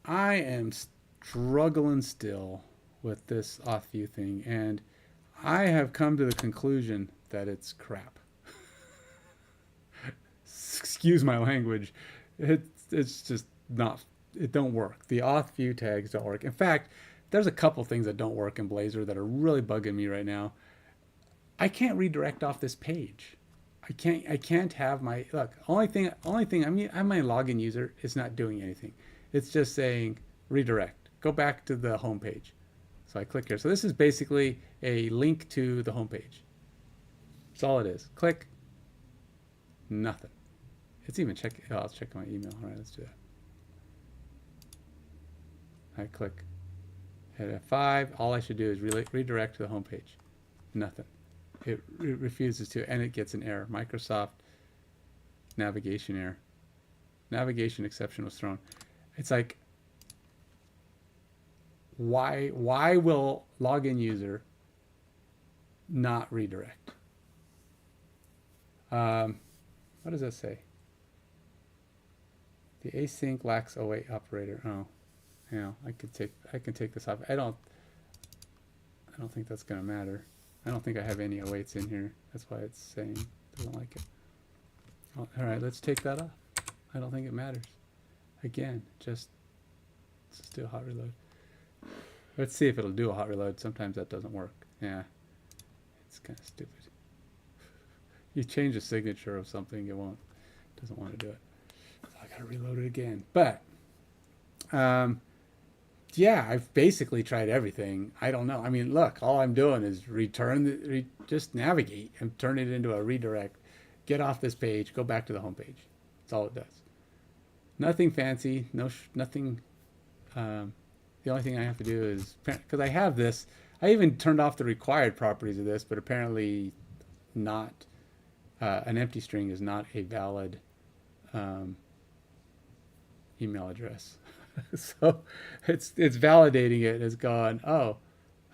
I am struggling still with this Authview thing, and I have come to the conclusion that it's crap. Excuse my language. It's just not. It don't work. The Authview tags don't work. In fact, there's a couple things that don't work in Blazor that are really bugging me right now. I can't redirect off this page. I can't have my look. Only thing. I mean, I'm my login user. It's not doing anything. It's just saying redirect. Go back to the home page. So I click here. So this is basically a link to the home page. That's all it is. Click. Nothing. It's even check. Oh, I'll check my email. All right, let's do that. I click. Hit F5. All I should do is redirect to the home page. Nothing. It refuses to, and it gets an error. Microsoft navigation error. Navigation exception was thrown. It's like, why will login user not redirect? What does that say? The async lacks await operator. Oh, yeah, I can take this off. I don't think that's gonna matter. I don't think I have any awaits in here. That's why it's saying it doesn't like it. Oh, all right, let's take that off. I don't think it matters. Again, just let's do a hot reload. Let's see if it'll do a hot reload. Sometimes that doesn't work. Yeah, it's kind of stupid. You change the signature of something, it won't. Doesn't want to do it. So I gotta reload it again. But yeah, I've basically tried everything. I don't know. I mean, look, all I'm doing is just navigate and turn it into a redirect. Get off this page, go back to the home page. That's all it does. Nothing fancy. Nothing. The only thing I have to do is because I have this. I even turned off the required properties of this, but apparently not. An empty string is not a valid email address. So it's validating it. It's gone, oh,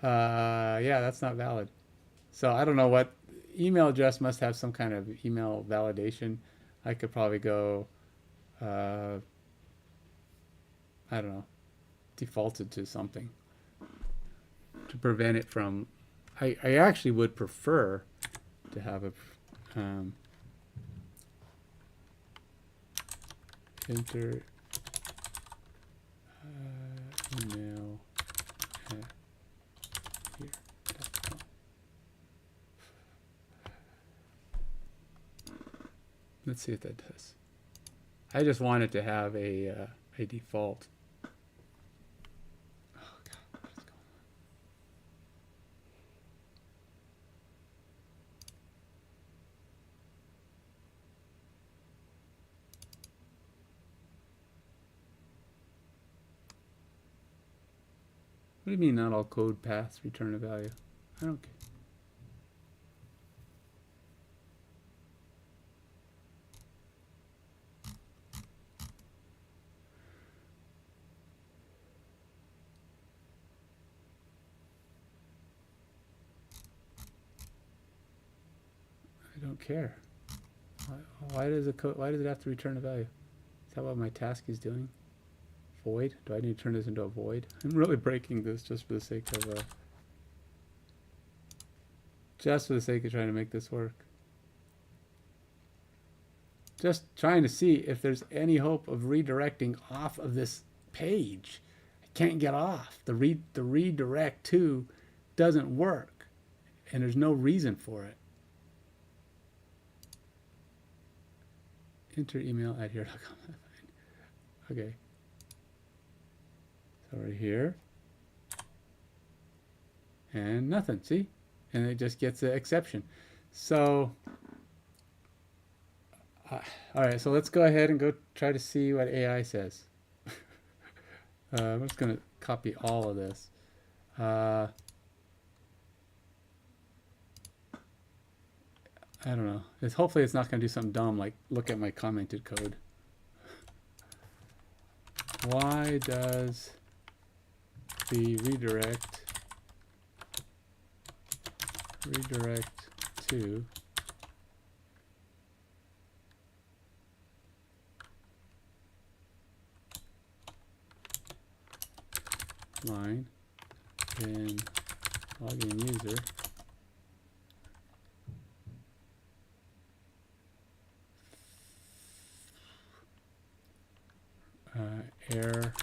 yeah, that's not valid. So I don't know what email address must have some kind of email validation. I could probably go, I don't know, defaulted to something to prevent it from. I actually would prefer to have a enter email at here.com. Let's see what that does. I just want it to have a default. Oh God, what is going on? What do you mean not all code paths return a value? I don't care. I don't care. Why does it have to return a value? Is that what my task is doing? Void? Do I need to turn this into a void? I'm really breaking this just for the sake of trying to make this work. Just trying to see if there's any hope of redirecting off of this page. I can't get off. The redirect to doesn't work, and there's no reason for it. Enter email at here.com. Okay. So right here. And nothing, see? And it just gets an exception. So, all right, so let's go ahead and go try to see what AI says. I'm just going to copy all of this. I don't know. Hopefully it's not going to do something dumb like look at my commented code. Why does the redirect to line in login user error,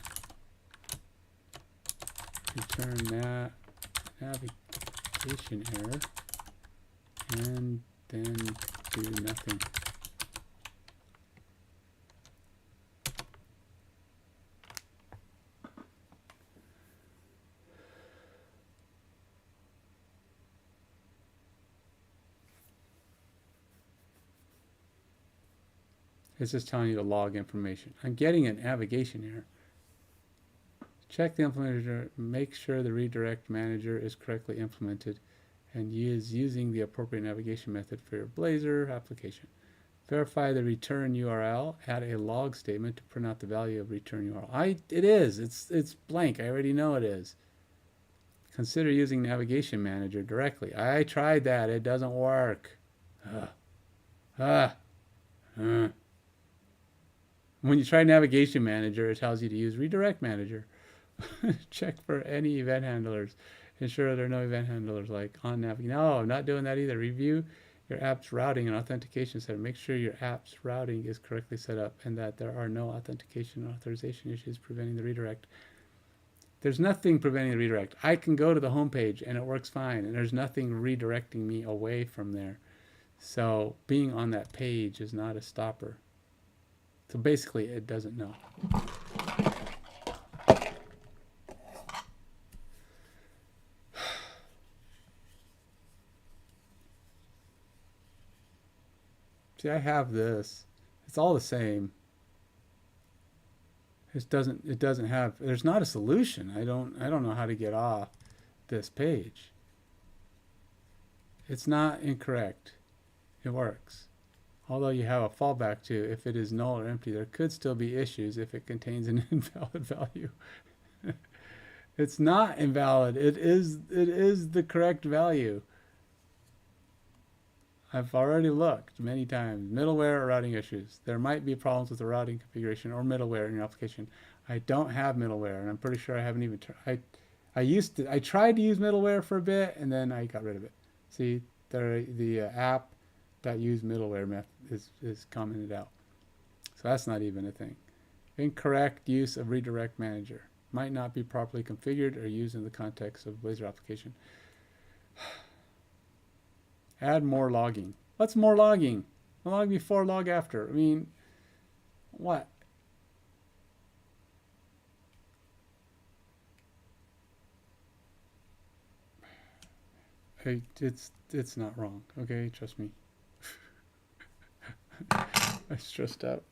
return that navigation error, and then do nothing. It's just telling you to log information. I'm getting a navigation error. Check the implementer, make sure the redirect manager is correctly implemented, and is using the appropriate navigation method for your Blazor application. Verify the return URL, add a log statement to print out the value of return URL. It is. It's blank. I already know it is. Consider using navigation manager directly. I tried that. It doesn't work. When you try navigation manager, it tells you to use redirect manager. Check for any event handlers. Ensure there are no event handlers like on navigation. No, I'm not doing that either. Review your app's routing and authentication setup. Make sure your app's routing is correctly set up and that there are no authentication or authorization issues preventing the redirect. There's nothing preventing the redirect. I can go to the home page and it works fine, and there's nothing redirecting me away from there. So being on that page is not a stopper. So basically, it doesn't know. See, I have this. It's all the same. It doesn't have, there's not a solution. I don't know how to get off this page. It's not incorrect. It works. Although you have a fallback to, if it is null or empty, there could still be issues if it contains an invalid value. It's not invalid. It is the correct value. I've already looked many times. Middleware or routing issues. There might be problems with the routing configuration or middleware in your application. I don't have middleware, and I'm pretty sure I haven't even tried. I tried to use middleware for a bit, and then I got rid of it. See, the app that use middleware method is commented out. So that's not even a thing. Incorrect use of redirect manager. Might not be properly configured or used in the context of Blazor application. Add more logging. What's more logging? Log before, log after. I mean, what? Hey, it's not wrong. Okay, trust me. I'm stressed out.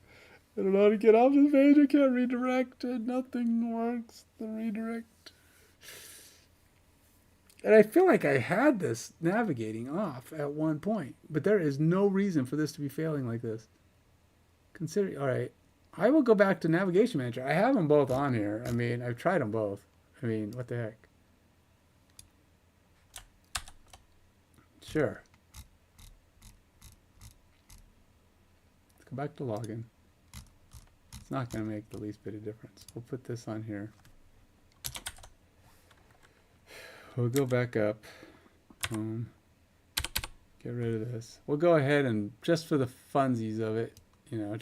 I don't know how to get off this page. I can't redirect. Nothing works. The redirect. And I feel like I had this navigating off at one point, but there is no reason for this to be failing like this. Consider, all right, I will go back to Navigation Manager. I have them both on here. I mean, I've tried them both. I mean, what the heck? Sure. Let's go back to login. It's not going to make the least bit of difference. We'll put this on here. We'll go back up. Get rid of this. We'll go ahead and, just for the funsies of it, you know,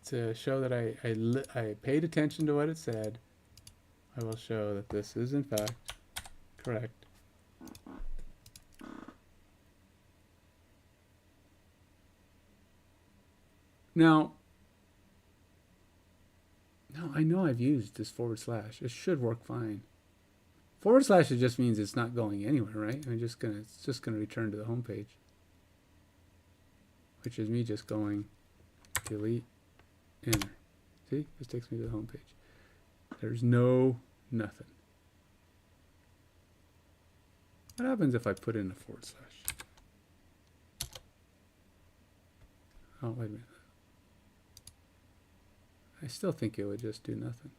to show that I paid attention to what it said, I will show that this is in fact correct. Now, I know I've used this /. It should work fine. / it just means it's not going anywhere, right? It's just gonna return to the home page, which is me just going delete, enter. See, this takes me to the home page. There's nothing. What happens if I put in a /? Oh, wait a minute. I still think it would just do nothing.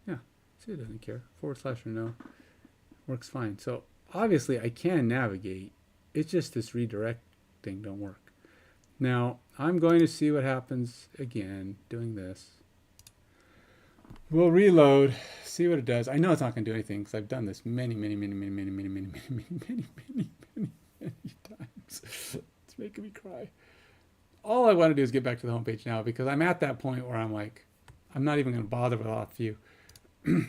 Yeah, see, it doesn't care. / or no, works fine. So obviously I can navigate. It's just this redirect thing don't work. Now I'm going to see what happens again doing this. We'll reload, see what it does. I know it's not going to do anything because I've done this many, many, many, many, many, many, many, many, many, many, many, many, many times. It's making me cry. All I want to do is get back to the homepage now because I'm at that point where I'm like, I'm not even going to bother with Authview.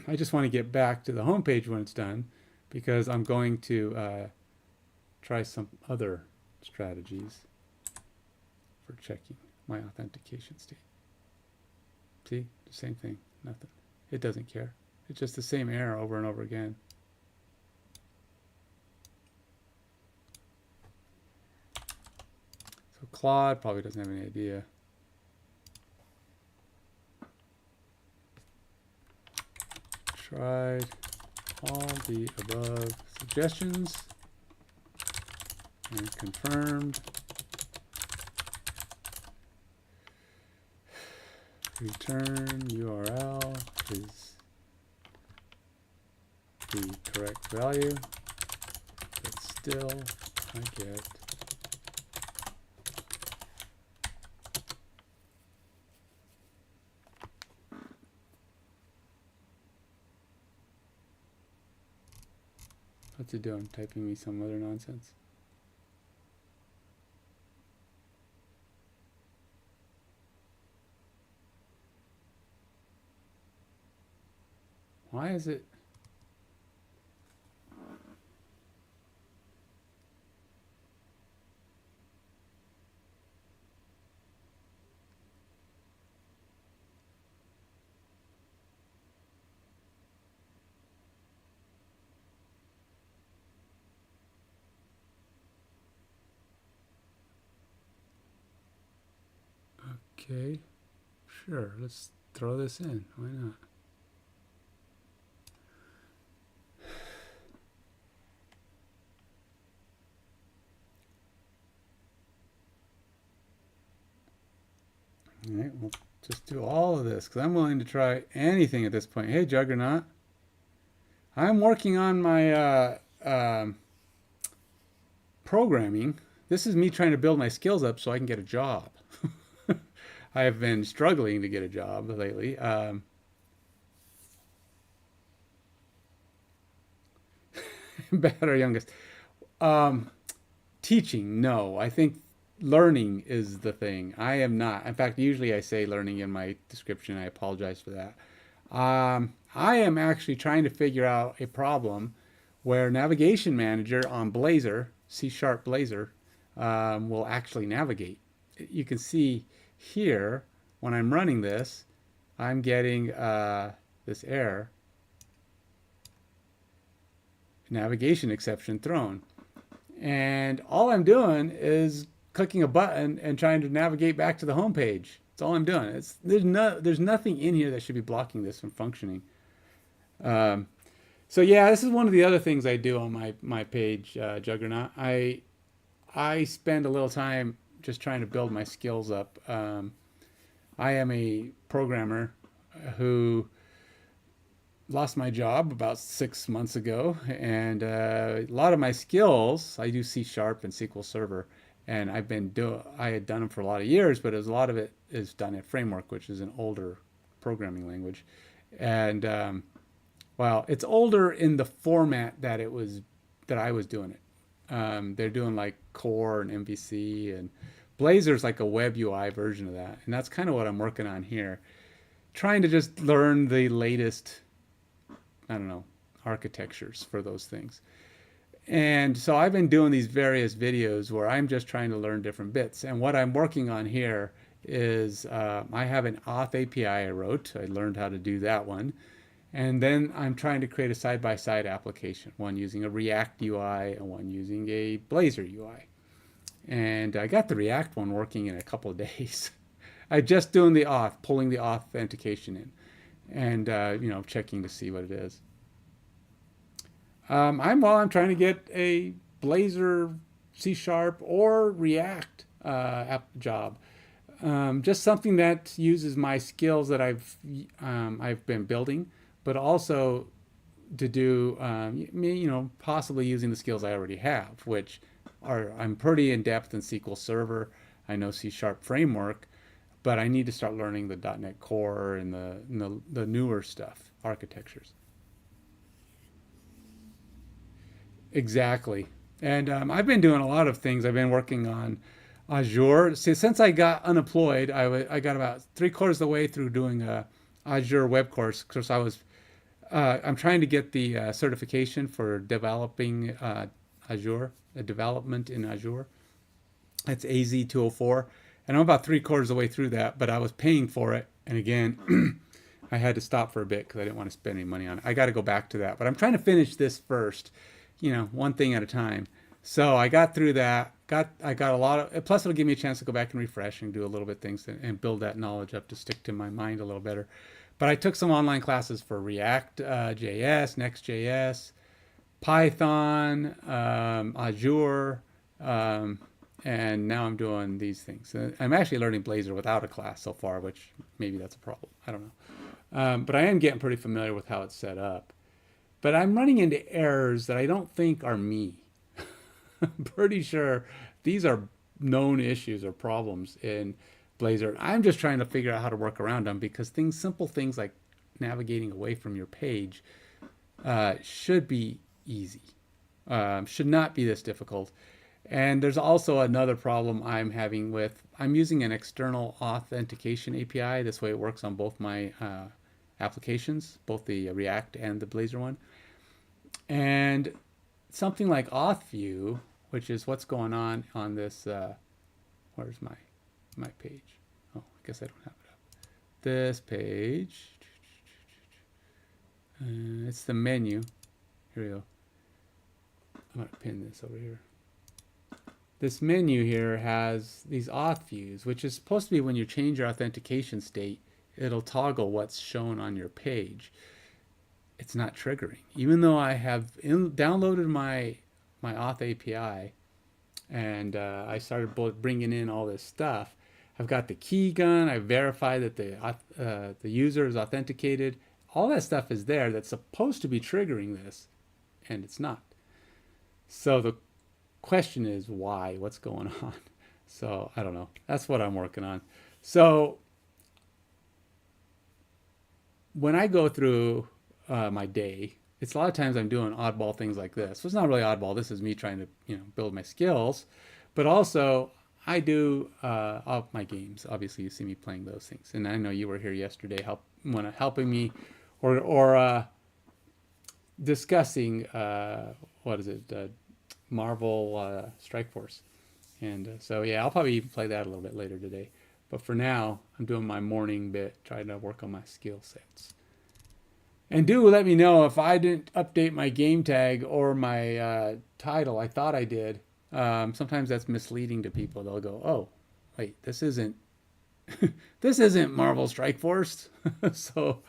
I just want to get back to the homepage when it's done because I'm going to try some other strategies for checking my authentication state. See, the same thing, nothing. It doesn't care. It's just the same error over and over again. So Claude probably doesn't have any idea. Tried all the above suggestions and confirmed. Return URL is the correct value, but still I get what's it doing? Typing me some other nonsense. Why is it? Okay, sure, let's throw this in. Why not? All right, we'll just do all of this because I'm willing to try anything at this point. Hey, Juggernaut. I'm working on my programming. This is me trying to build my skills up so I can get a job. I have been struggling to get a job lately. Bad or youngest. Teaching, no. I think learning is the thing. I am not. In fact, usually I say learning in my description. I apologize for that. I am actually trying to figure out a problem where Navigation Manager on Blazor, C# Blazor, will actually navigate. You can see here, when I'm running this, I'm getting this error, navigation exception thrown. And all I'm doing is clicking a button and trying to navigate back to the home page. That's all I'm doing. There's nothing in here that should be blocking this from functioning. So yeah, this is one of the other things I do on my page, Juggernaut. I spend a little time just trying to build my skills up. I am a programmer who lost my job about 6 months ago, and a lot of my skills, I do C# and SQL Server, and I had done them for a lot of years, but a lot of it is done in Framework, which is an older programming language, and well, it's older in the format that I was doing it. They're doing like Core and MVC, and Blazor's like a web UI version of that, and that's kind of what I'm working on here, trying to just learn the latest, I don't know, architectures for those things. And so I've been doing these various videos where I'm just trying to learn different bits. And what I'm working on here is I have an Auth API I wrote. I learned how to do that one. And then I'm trying to create a side-by-side application, one using a React UI and one using a Blazor UI. And I got the React one working in a couple of days. I just doing the auth, pulling the authentication in, and checking to see what it is. I'm trying to get a Blazor, C# or React job. Just something that uses my skills that I've been building, but also to do possibly using the skills I already have, which are I'm pretty in depth in SQL Server. I know C# framework, but I need to start learning the .NET Core and the newer stuff, architectures. Exactly. And I've been doing a lot of things. I've been working on Azure. See, since I got unemployed, I got about three-quarters of the way through doing a Azure web course because I'm trying to get the certification for developing Azure, development in Azure. It's AZ204, and I'm about three-quarters of the way through that. But I was paying for it, and again, I had to stop for a bit because I didn't want to spend any money on it. I got to go back to that, but I'm trying to finish this first, one thing at a time. So I got through that. I got a lot of. Plus, it'll give me a chance to go back and refresh and do a little bit of things and build that knowledge up to stick to my mind a little better. But I took some online classes for React, JS, Next.js, Python, Azure, um, and now I'm doing these things. I'm actually learning Blazor without a class so far, which maybe that's a problem. I don't know. But I am getting pretty familiar with how it's set up. But I'm running into errors that I don't think are me. I'm pretty sure these are known issues or problems in Blazor. I'm just trying to figure out how to work around them because simple things like navigating away from your page should be easy. Should not be this difficult. And there's also another problem I'm using an external authentication API. This way it works on both my applications, both the React and the Blazor one. And something like Authview, which is what's going on this, where's my page? Oh, I guess I don't have it up. This page, it's the menu. Here we go. I'm going to pin this over here. This menu here has these auth views, which is supposed to be when you change your authentication state, it'll toggle what's shown on your page. It's not triggering. Even though I have downloaded my auth API and I started bringing in all this stuff, I've got the key gun, I verified that the user is authenticated. All that stuff is there that's supposed to be triggering this, and it's not. So the question is why? What's going on? So I don't know. That's what I'm working on. So when I go through my day, it's a lot of times I'm doing oddball things like this. So it's not really oddball. This is me trying to build my skills, but also I do all my games. Obviously, you see me playing those things, and I know you were here yesterday, helping me, or discussing what is it, Marvel Strike Force, and so yeah, I'll probably even play that a little bit later today. But for now, I'm doing my morning bit, trying to work on my skill sets. And do let me know if I didn't update my game tag or my title. I thought I did. Sometimes that's misleading to people. They'll go, "Oh, wait, this isn't this isn't Marvel Strike Force." So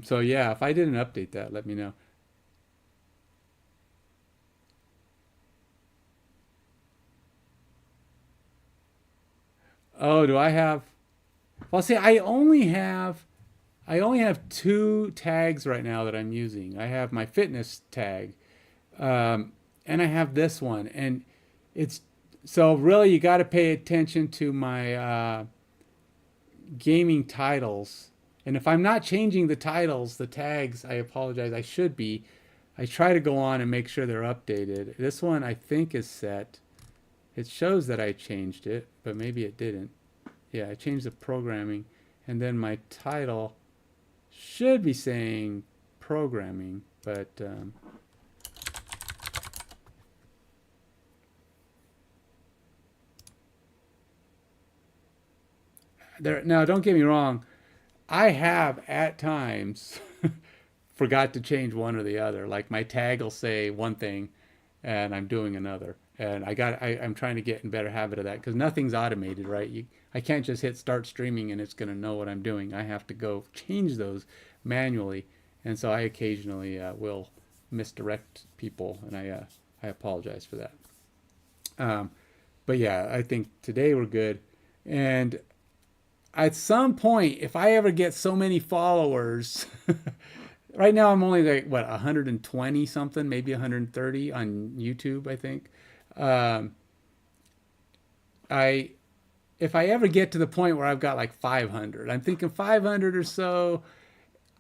so yeah, if I didn't update that, let me know. Oh, do I have? Well, see, I only have two tags right now that I'm using. I have my fitness tag, and I have this one, and it's so really you got to pay attention to my gaming titles. And if I'm not changing the titles, the tags, I apologize. I should be. I try to go on and make sure they're updated. This one I think is set. It shows that I changed it, but maybe it didn't. Yeah, I changed the programming, and then my title should be saying programming, but there. Now, don't get me wrong. I have at times forgot to change one or the other. Like my tag will say one thing, and I'm doing another. And I'm trying to get in better habit of that because nothing's automated, right? I can't just hit start streaming and it's going to know what I'm doing. I have to go change those manually, and so I occasionally will misdirect people, and I apologize for that. Um, but yeah, I think today we're good, and at some point, if I ever get so many followers, right now I'm only like what 120 something, maybe 130 on YouTube, I think. Um, I if I ever get to the point where I've got like 500, I'm thinking 500 or so,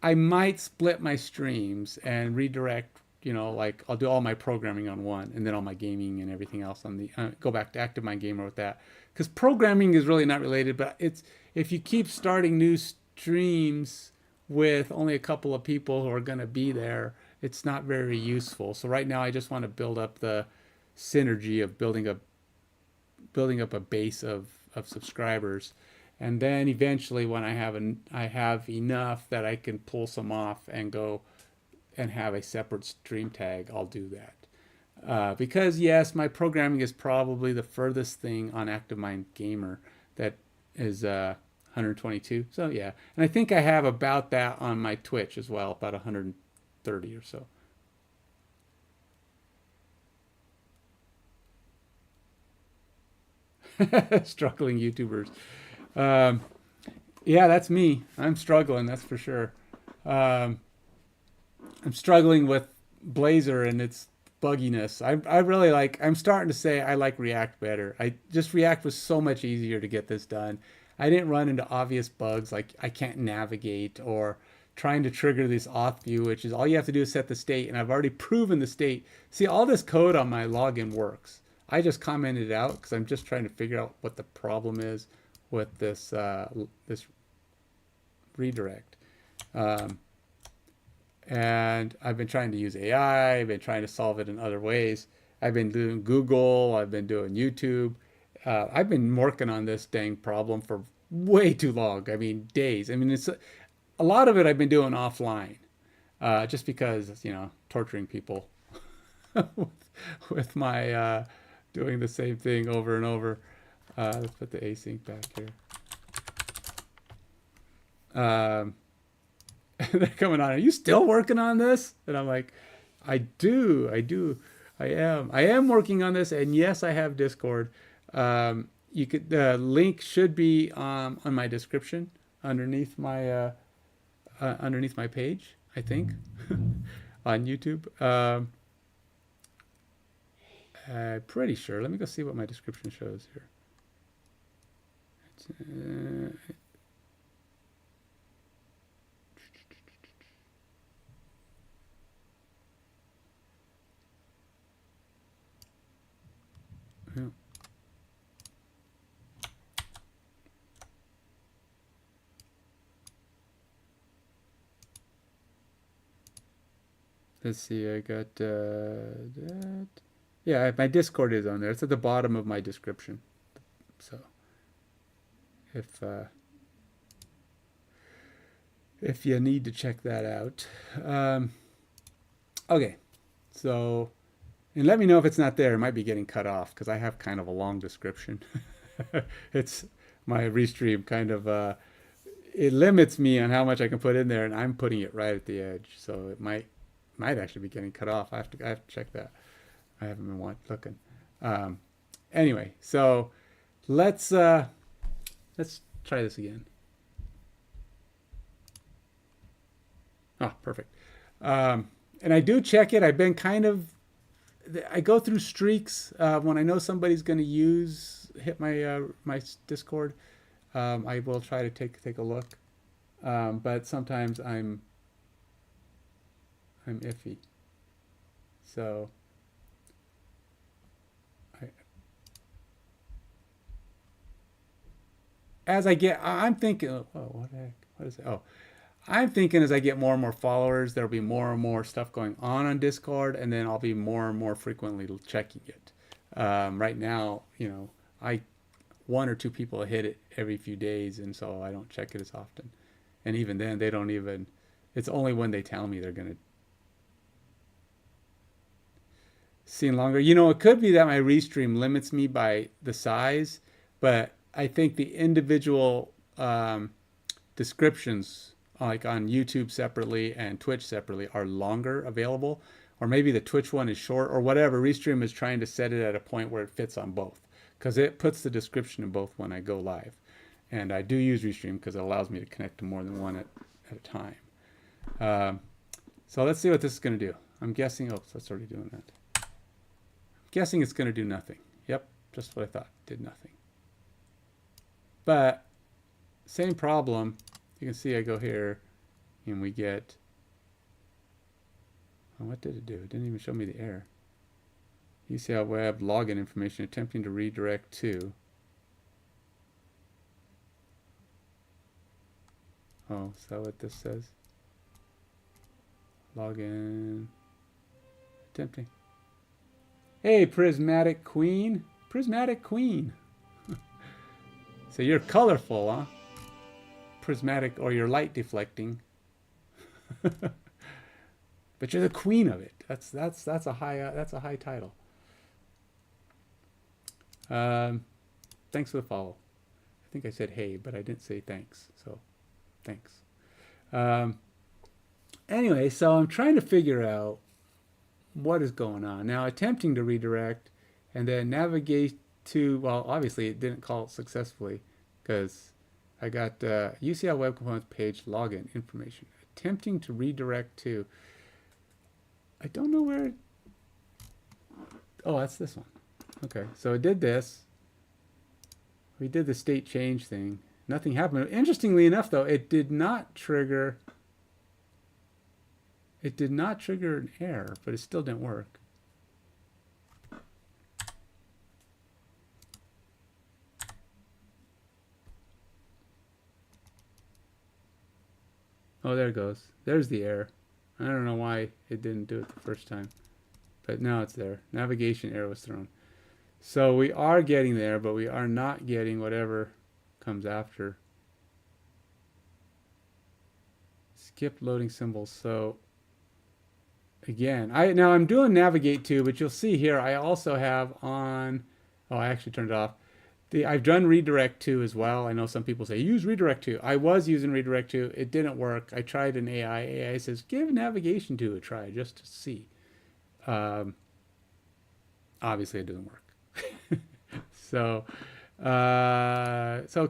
I might split my streams and redirect. Like I'll do all my programming on one, and then all my gaming and everything else on the go back to ActiveMind Gamer with that. Because programming is really not related, but it's if you keep starting new streams with only a couple of people who are going to be there, it's not very useful. So right now, I just want to build up the synergy of building up a base of subscribers, and then eventually when I have enough that I can pull some off and go and have a separate stream tag, I'll do that. Because yes, my programming is probably the furthest thing on ActiveMind Gamer that is 122. So yeah, and I think I have about that on my Twitch as well, about 130 or so. Struggling YouTubers. Um, yeah, that's me. I'm struggling, that's for sure. Um, I'm struggling with Blazor and its bugginess. I really like. I'm starting to say I like React better. I just React was so much easier to get this done. I didn't run into obvious bugs like I can't navigate or trying to trigger this Authview, which is all you have to do is set the state, and I've already proven the state. See, all this code on my login works. I just commented it out because I'm just trying to figure out what the problem is with this redirect. Um, and I've been trying to use AI. I've been trying to solve it in other ways. I've been doing Google. I've been doing YouTube. I've been working on this dang problem for way too long. I mean, days. I mean, it's a lot of it I've been doing offline, just because torturing people with, with my doing the same thing over and over. Let's put the async back here. Um, they're coming on. Are you still working on this? And I'm like, I am working on this, and yes, I have Discord. The link should be on my description underneath my page, I think, on YouTube. I'm pretty sure. Let me go see what my description shows here. Yeah. Let's see. I got that. Yeah, my Discord is on there. It's at the bottom of my description. So if uh, if you need to check that out. Okay, so and let me know if it's not there. It might be getting cut off because I have kind of a long description. It's my restream kind of it limits me on how much I can put in there, and I'm putting it right at the edge, so it might actually be getting cut off. I have to check that. I haven't been looking. Um, anyway, so let's try this again. Oh, perfect. And I do check it. I've been I go through streaks when I know somebody's going to hit my Discord. I will try to take a look, but sometimes I'm iffy. So I'm thinking, oh, what the heck? What is it? Oh, I'm thinking as I get more and more followers, there'll be more and more stuff going on Discord, and then I'll be more and more frequently checking it. Right now, I one or two people hit it every few days, and so I don't check it as often. And even then, they don't even. It's only when they tell me they're gonna see longer. It could be that my restream limits me by the size, but I think the individual descriptions, like on YouTube separately and Twitch separately, are longer available, or maybe the Twitch one is short, or whatever. Restream is trying to set it at a point where it fits on both, because it puts the description in both when I go live, And I do use Restream because it allows me to connect to more than one at a time. So let's see what this is going to do. I'm guessing, oh, that's already doing that. I'm guessing it's going to do nothing. Yep, just what I thought, did nothing. But same problem. You can see I go here and we get, oh, what did it do? It didn't even show me the error. UCL web login information attempting to redirect to. Oh, is that what this says? Login. Attempting. Hey, Prismatic Queen. Prismatic Queen. So you're colorful, huh? Prismatic, or you're light deflecting. But you're the queen of it. That's a high title. Thanks for the follow. I think I said hey, but I didn't say thanks. So thanks. Anyway, so I'm trying to figure out what is going on. Now, attempting to redirect and then navigate to, well, obviously it didn't call it successfully because I got UCL Web Components page login information. Attempting to redirect to, I don't know where, oh, that's this one. Okay, so it did this. We did the state change thing. Nothing happened. Interestingly enough, though, it did not trigger an error, but it still didn't work. Oh, there it goes. There's the error. I don't know why it didn't do it the first time, but now it's there. Navigation error was thrown. So we are getting there, but we are not getting whatever comes after. Skip loading symbols. So again, now I'm doing navigate to, but you'll see here I also have on, oh, I actually turned it off. I've done redirect to as well. I know some people say use redirect to. I was using redirect to. It didn't work. I tried an AI. AI says give navigation to a try just to see. Obviously it doesn't work. So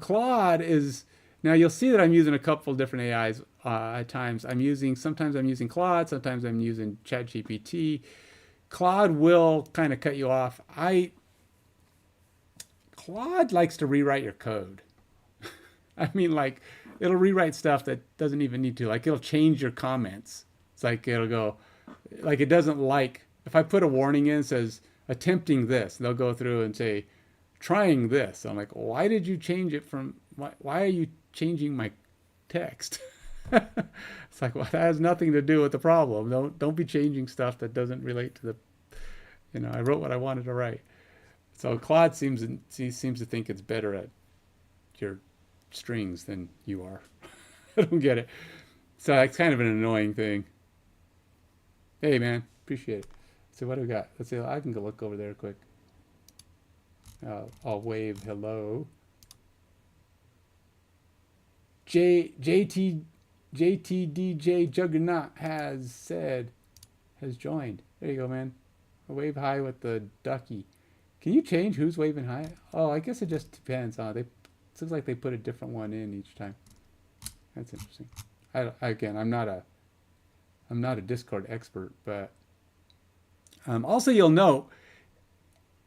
Claude is, now you'll see that I'm using a couple different AIs at times. Sometimes I'm using Claude, sometimes I'm using ChatGPT. Claude will kind of cut you off. Claude likes to rewrite your code. I mean, like, it'll rewrite stuff that doesn't even need to. Like, it'll change your comments. It's like, it'll go, like, it doesn't like, if I put a warning in, it says, attempting this, they'll go through and say, trying this. I'm like, why did you change it from, why are you changing my text? It's like, well, that has nothing to do with the problem. Don't be changing stuff that doesn't relate to the, I wrote what I wanted to write. So Claude seems to think it's better at your strings than you are. I don't get it. So it's kind of an annoying thing. Hey, man, appreciate it. So what do we got? Let's see. I can go look over there quick. I'll wave hello. JTDJ Juggernaut has joined. There you go, man. A wave hi with the ducky. Can you change who's waving hi? Oh, I guess it just depends. It looks like they put a different one in each time. That's interesting. Again, I'm not a Discord expert, but also you'll note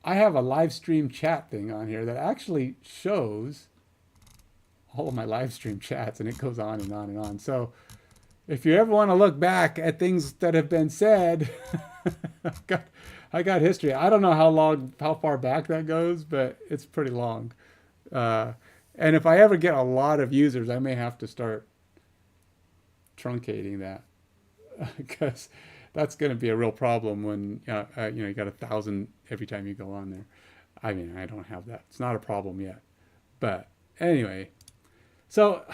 I have a live stream chat thing on here that actually shows all of my live stream chats, and it goes on and on and on. So if you ever want to look back at things that have been said, I got history. I don't know how far back that goes, but it's pretty long. And if I ever get a lot of users, I may have to start truncating that because that's going to be a real problem when you got 1,000 every time you go on there. I mean, I don't have that. It's not a problem yet. But anyway, so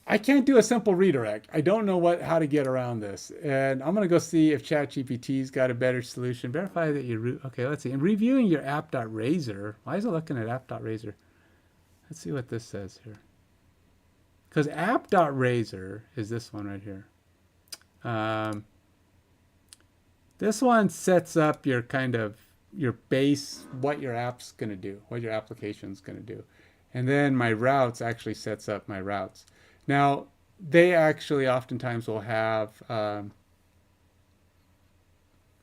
I can't do a simple redirect. I don't know how to get around this. And I'm going to go see if ChatGPT's got a better solution. Verify that you root. Okay, let's see. And reviewing your app.razor. Why is it looking at app.razor? Let's see what this says here. Because app.razor is this one right here. This one sets up your kind of your base, what your app's going to do, what your application's going to do. And then my routes actually sets up my routes. Now, they actually oftentimes will have,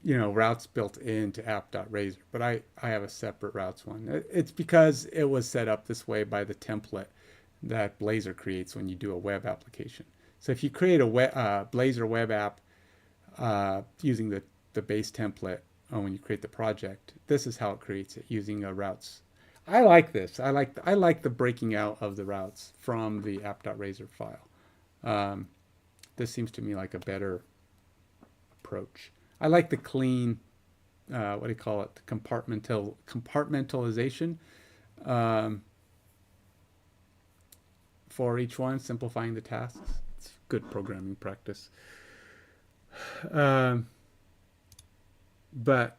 routes built into app.razor, but I have a separate routes one. It's because it was set up this way by the template that Blazor creates when you do a web application. So if you create a Blazor web app using the base template when you create the project, this is how it creates it using routes. I like this. I like the breaking out of the routes from the app.razor file. This seems to me like a better approach. I like the clean, what do you call it, compartmentalization for each one, simplifying the tasks. It's good programming practice. But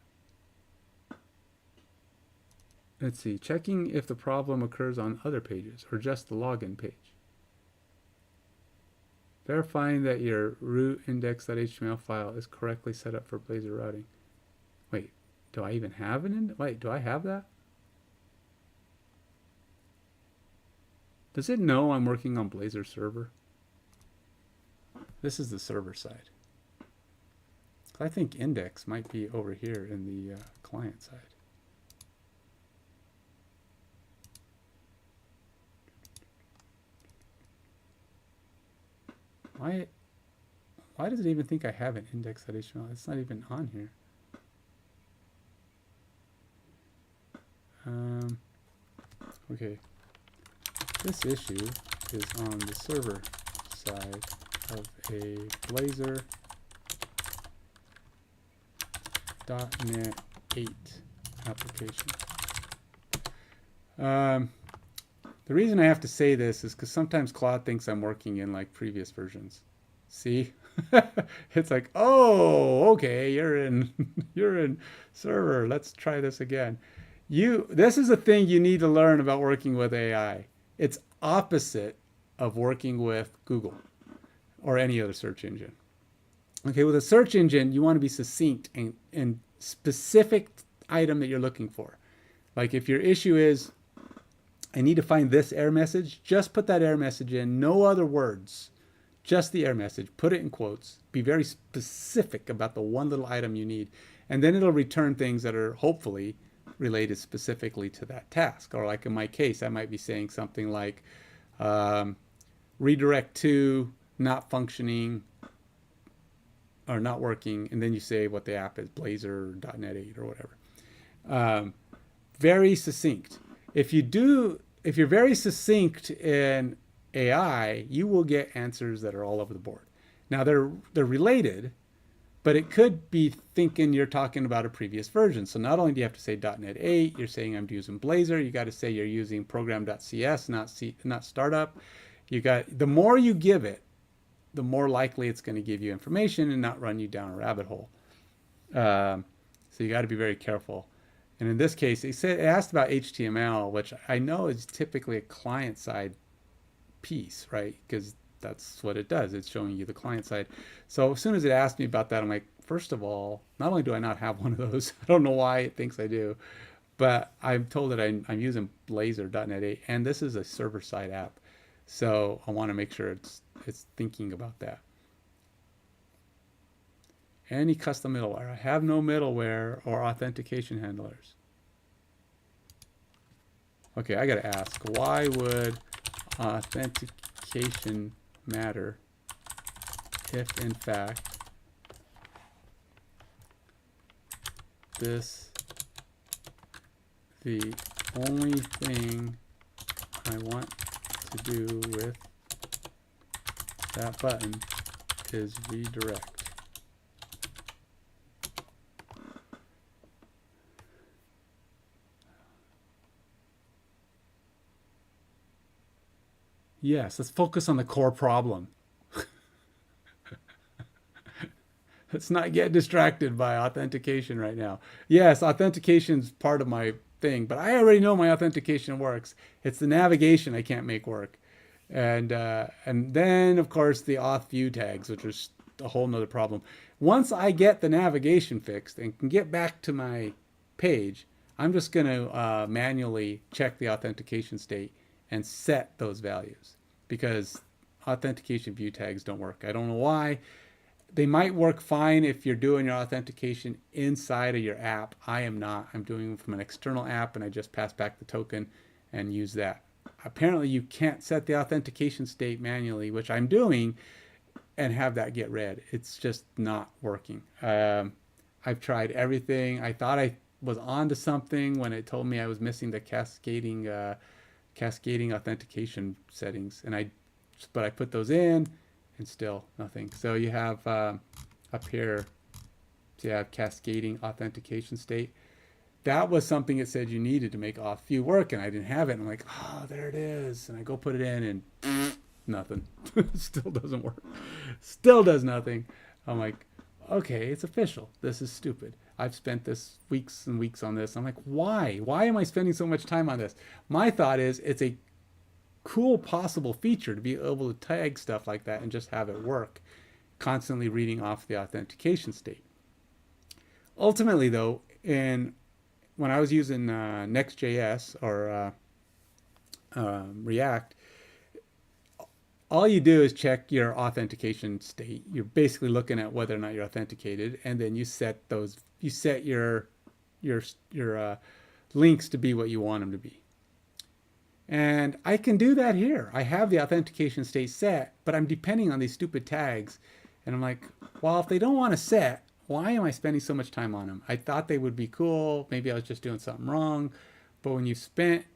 let's see, checking if the problem occurs on other pages or just the login page. Verifying that your root index.html file is correctly set up for Blazor routing. Wait, do I even have wait, do I have that? Does it know I'm working on Blazor server? This is the server side. I think index might be over here in the client side. Why does it even think I have an index.html? It's not even on here. Okay. This issue is on the server side of a Blazor .NET 8 application. The reason I have to say this is because sometimes Claude thinks I'm working in like previous versions. See? It's like, oh, okay, you're in you're in server. Let's try this again. This is a thing you need to learn about working with AI. It's opposite of working with Google or any other search engine. Okay, with a search engine, you want to be succinct and specific item that you're looking for. Like if your issue is, I need to find this error message, just put that error message in, no other words, just the error message, put it in quotes, be very specific about the one little item you need, and then it'll return things that are hopefully related specifically to that task. Or like in my case, I might be saying something like redirect to, not functioning, or not working, and then you say what the app is, Blazor.NET 8 or whatever. Very succinct. If you're very succinct in AI, you will get answers that are all over the board. Now they're related, but it could be thinking you're talking about a previous version. So not only do you have to say .NET 8, you're saying I'm using Blazor. You got to say you're using program.cs, not startup. The more you give it, the more likely it's going to give you information and not run you down a rabbit hole. So you got to be very careful. And in this case, it asked about HTML, which I know is typically a client-side piece, right? Because that's what it does. It's showing you the client side. So as soon as it asked me about that, I'm like, first of all, not only do I not have one of those, I don't know why it thinks I do, but I'm told that I'm using Blazor.NET 8, and this is a server-side app. So I want to make sure it's thinking about that. Any custom middleware. I have no middleware or authentication handlers. Okay, I got to ask, why would authentication matter if in fact this the only thing I want to do with that button is redirect? Yes, let's focus on the core problem. Let's not get distracted by authentication right now. Yes, authentication is part of my thing, but I already know my authentication works. It's the navigation I can't make work. And then, of course, the Authview tags, which is a whole nother problem. Once I get the navigation fixed and can get back to my page, I'm just going to manually check the authentication state and set those values because authentication view tags don't work. I don't know why. They might work fine if you're doing your authentication inside of your app. I am not. I'm doing them from an external app, and I just pass back the token and use that. Apparently, you can't set the authentication state manually, which I'm doing, and have that get read. It's just not working. I've tried everything. I thought I was onto something when it told me I was missing the cascading authentication settings, but I put those in, and still nothing. So you have up here, so you have cascading authentication state. That was something it said you needed to make Authview work, and I didn't have it. And I'm like, oh, there it is. And I go put it in, and nothing. Still doesn't work. Still does nothing. I'm like, okay, it's official. This is stupid. I've spent this weeks and weeks on this. I'm like, why? Why am I spending so much time on this? My thought is it's a cool possible feature to be able to tag stuff like that and just have it work, constantly reading off the authentication state. Ultimately, though, when I was using Next.js or React, all you do is check your authentication state. You're basically looking at whether or not you're authenticated, and then you set your links to be what you want them to be. And I can do that here. I have the authentication state set, but I'm depending on these stupid tags. And I'm like, well, if they don't want to set, why am I spending so much time on them? I thought they would be cool. Maybe I was just doing something wrong. But when you've spent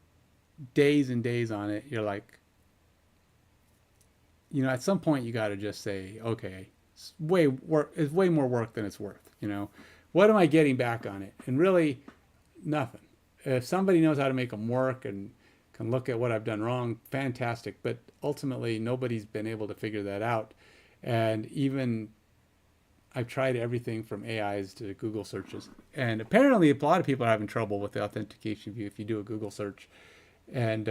days and days on it, you're like, at some point you got to just say, okay, it's way more work than it's worth. What am I getting back on it? And really, nothing. If somebody knows how to make them work and can look at what I've done wrong, fantastic. But ultimately, nobody's been able to figure that out. And even I've tried everything from AIs to Google searches. And apparently, a lot of people are having trouble with the authentication view if you do a Google search. And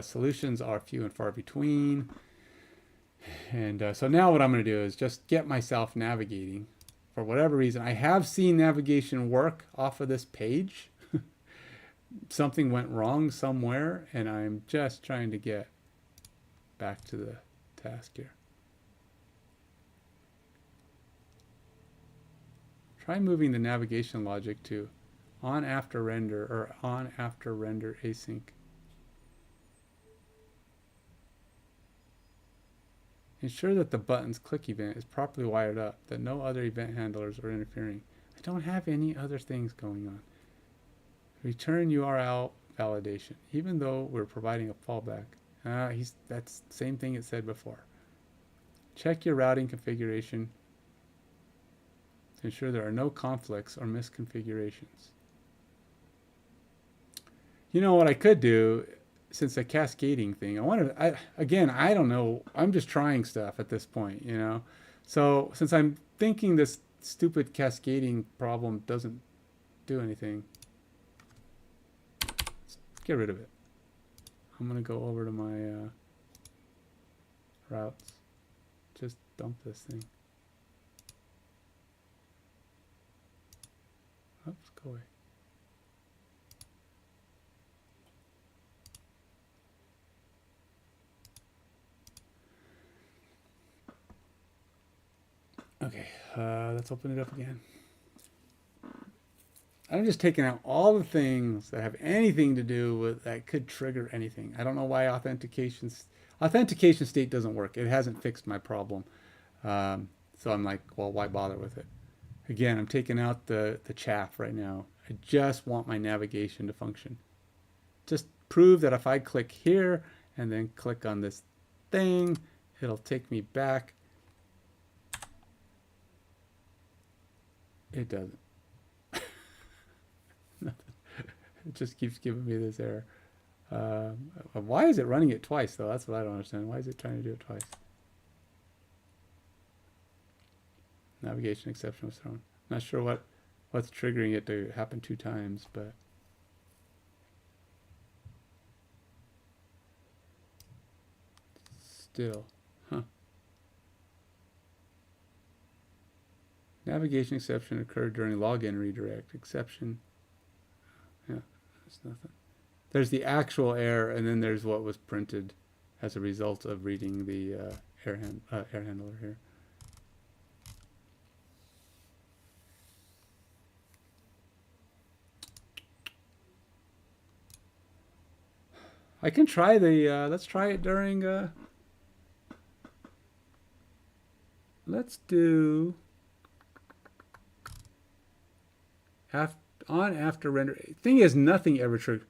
solutions are few and far between. And so now what I'm going to do is just get myself navigating. For whatever reason, I have seen navigation work off of this page. Something went wrong somewhere, and I'm just trying to get back to the task here. Try moving the navigation logic to on after render or on after render async. Ensure that the button's click event is properly wired up, that no other event handlers are interfering. I don't have any other things going on. Return URL validation, even though we're providing a fallback. That's the same thing it said before. Check your routing configuration to ensure there are no conflicts or misconfigurations. What I could do, since the cascading thing, I don't know. I'm just trying stuff at this point, So since I'm thinking this stupid cascading problem doesn't do anything, get rid of it. I'm going to go over to my routes. Just dump this thing. Oops, go away. Okay, let's open it up again. I'm just taking out all the things that have anything to do with that could trigger anything. I don't know why authentication state doesn't work. It hasn't fixed my problem. So I'm like, well, why bother with it? Again, I'm taking out the chaff right now. I just want my navigation to function. Just prove that if I click here and then click on this thing, it'll take me back. It doesn't. It just keeps giving me this error. Why is it running it twice, though? That's what I don't understand. Why is it trying to do it twice? Navigation exception was thrown. Not sure what's triggering it to happen 2 times, but still, huh? Navigation exception occurred during login redirect. Exception There's nothing. There's the actual error, and then there's what was printed as a result of reading the error handler here. I can try the, let's try it during, let's do on after render. Thing is, nothing ever triggered.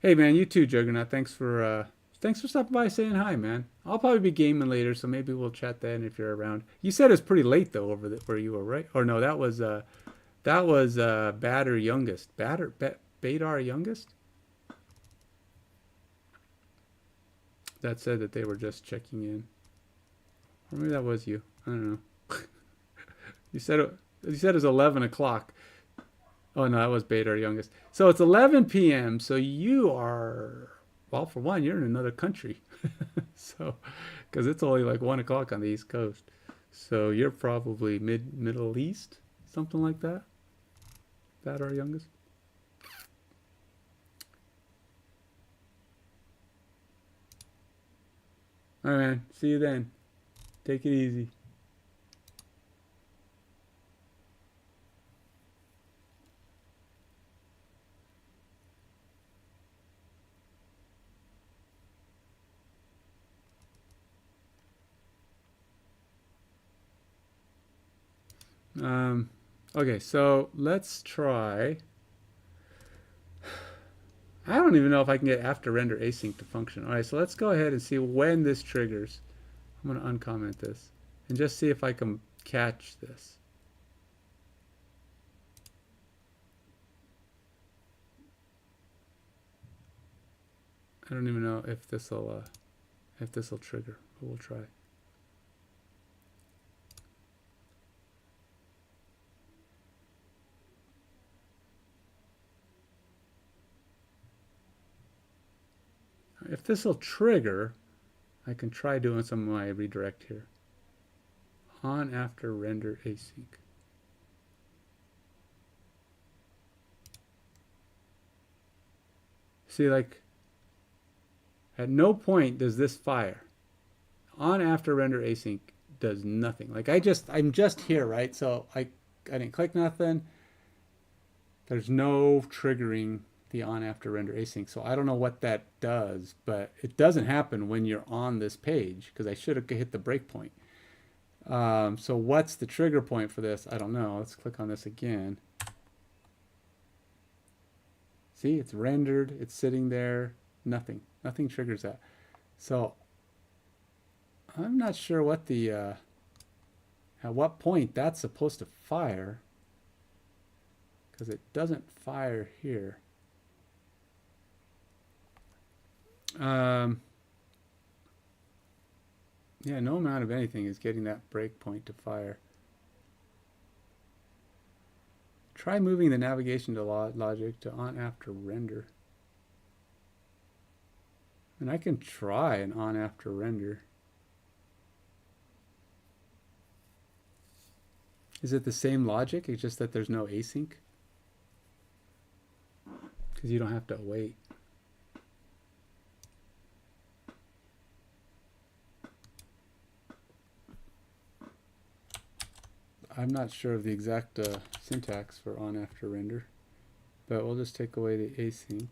Hey man, you too, Juggernaut. Thanks for stopping by, saying hi, man. I'll probably be gaming later, so maybe we'll chat then if you're around. You said it was pretty late though over where you were, right? Or no, that was Badar Youngest. Badar Youngest. That said that they were just checking in, or maybe that was you. I don't know. You said it was 11 o'clock. Oh no, that was Badar Youngest. So it's 11 p.m. So you are, well, for one, you're in another country. So, because it's only like 1 o'clock on the East Coast. So you're probably Middle East, something like that. Badar Youngest. All right, man. See you then. Take it easy. Okay, so let's try. I don't even know if I can get after render async to function. All right, so let's go ahead and see when this triggers. I'm going to uncomment this and just see if I can catch this. I don't even know if this will trigger, but we'll try. If this will trigger, I can try doing some of my redirect here. On after render async. See, like, at no point does this fire. On after render async does nothing. Like I'm just here, right? So I didn't click nothing. There's no triggering the on after render async. So I don't know what that does, but it doesn't happen when you're on this page because I should have hit the breakpoint. So what's the trigger point for this? I don't know. Let's click on this again. See, it's rendered. It's sitting there. Nothing triggers that. So I'm not sure what the at what point that's supposed to fire, because it doesn't fire here. Yeah, no amount of anything is getting that breakpoint to fire. Try moving the navigation to logic to on after render. And I can try an on after render. Is it the same logic? It's just that there's no async? Because you don't have to wait. I'm not sure of the exact syntax for on after render, but we'll just take away the async.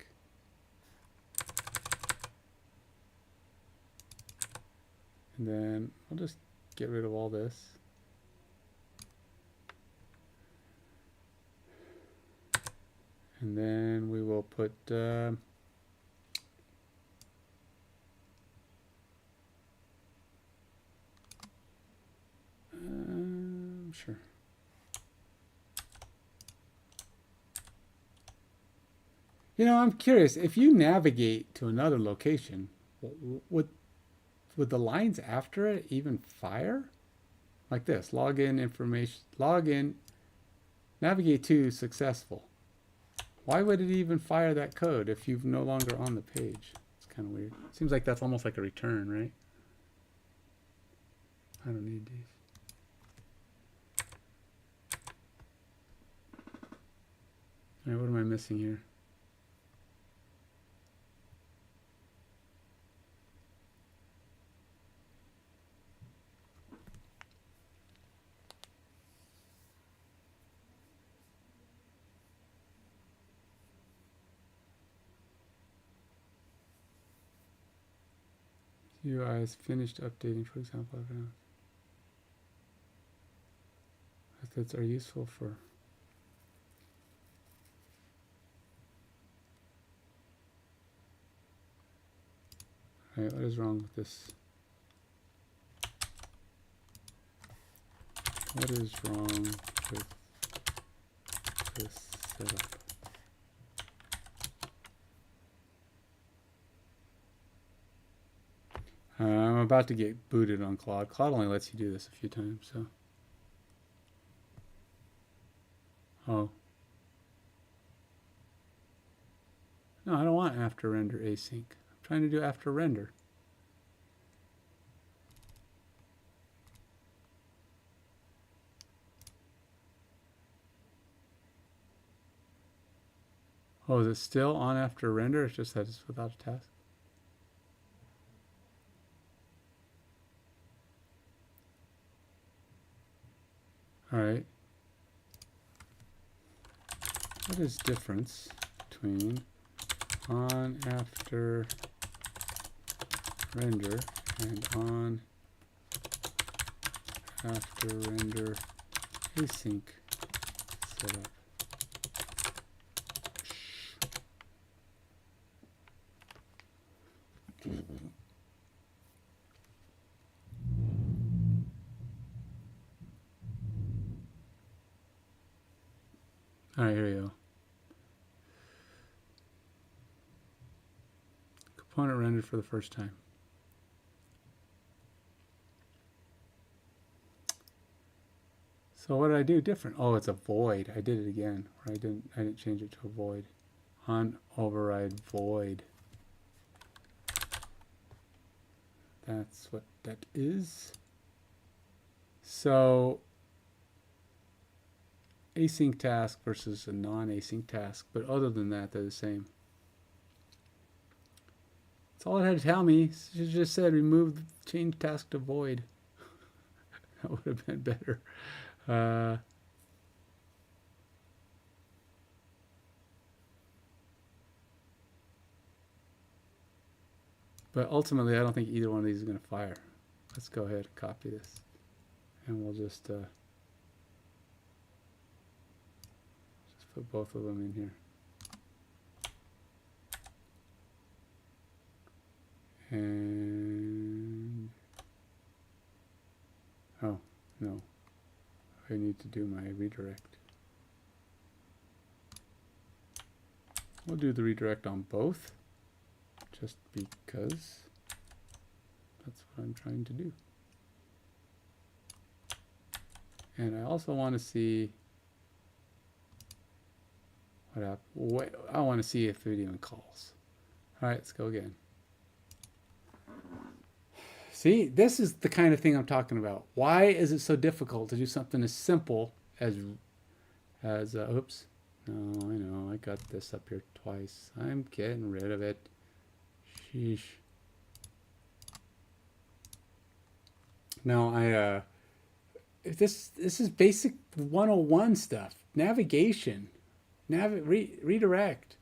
And then I'll just get rid of all this. And then we will put sure. You know, I'm curious, if you navigate to another location, would the lines after it even fire? Like this, login information, login, navigate to successful. Why would it even fire that code if you're no longer on the page? It's kind of weird. Seems like that's almost like a return, right? I don't need these. All right, what am I missing here? UI is finished updating, for example. Methods are useful for. All right, what is wrong with this? What is wrong with this setup? I'm about to get booted on Claude. Claude only lets you do this a few times, so. Oh. No, I don't want after render async. I'm trying to do after render. Oh, is it still on after render? It's just that it's without a task. All right. What is difference between on after render and on after render async setup? All right, here we go. Component rendered for the first time. So what did I do different? Oh, it's a void. I did it again. Or I didn't change it to a void. On override void. That's what that is. So async task versus a non-async task, but other than that, they're the same. That's all it had to tell me. It just said remove, change task to void. That would have been better. But ultimately, I don't think either one of these is going to fire. Let's go ahead and copy this. And we'll just put both of them in here. And oh, no. I need to do my redirect. We'll do the redirect on both, just because that's what I'm trying to do. And I also want to see what happened. Wait, I want to see if it even calls. All right, let's go again. See, this is the kind of thing I'm talking about. Why is it so difficult to do something as simple as oops. No, I know, I got this up here twice. I'm getting rid of it. Sheesh. No, this is basic 101 stuff. Navigation. Redirect.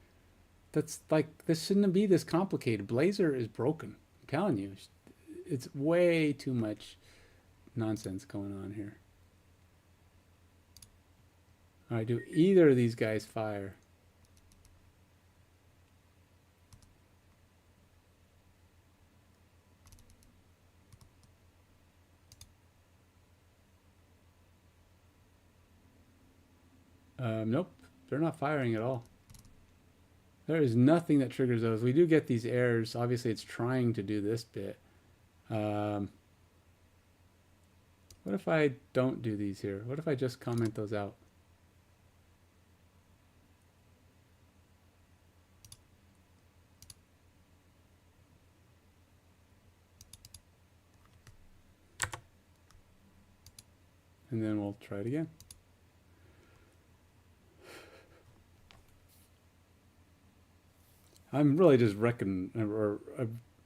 That's like, this shouldn't be this complicated. Blazor is broken. I'm telling you. It's way too much nonsense going on here. All right, do either of these guys fire? Nope, they're not firing at all. There is nothing that triggers those. We do get these errors. Obviously, it's trying to do this bit. What if I don't do these here? What if I just comment those out? And then we'll try it again. I'm really just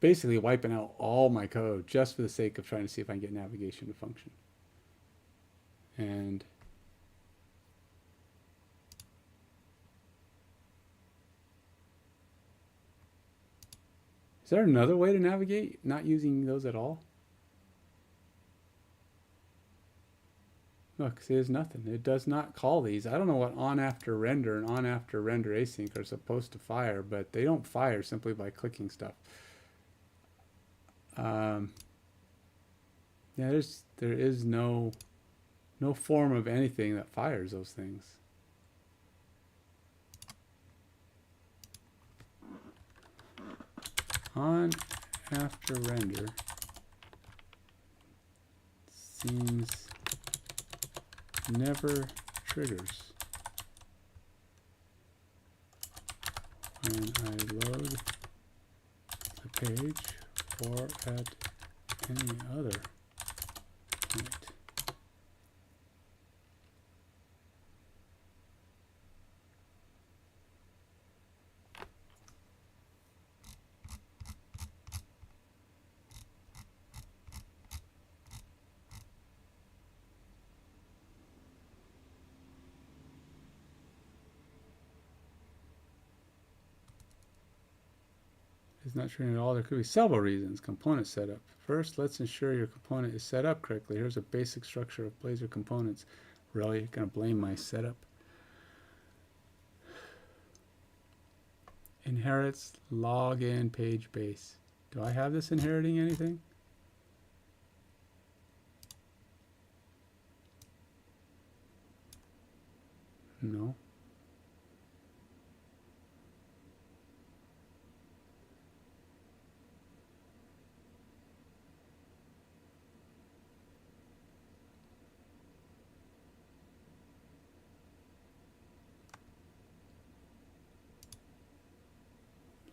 basically wiping out all my code just for the sake of trying to see if I can get navigation to function. And is there another way to navigate not using those at all? Look, see, there's nothing. It does not call these. I don't know what on after render and on after render async are supposed to fire, but they don't fire simply by clicking stuff. Yeah, there is no form of anything that fires those things. On after render seems never triggers when I load the page or at any other point. It's not triggering at all. There could be several reasons. Component setup. First, let's ensure your component is set up correctly. Here's a basic structure of Blazor components. Really? You're going to blame my setup? Inherits login page base. Do I have this inheriting anything? No.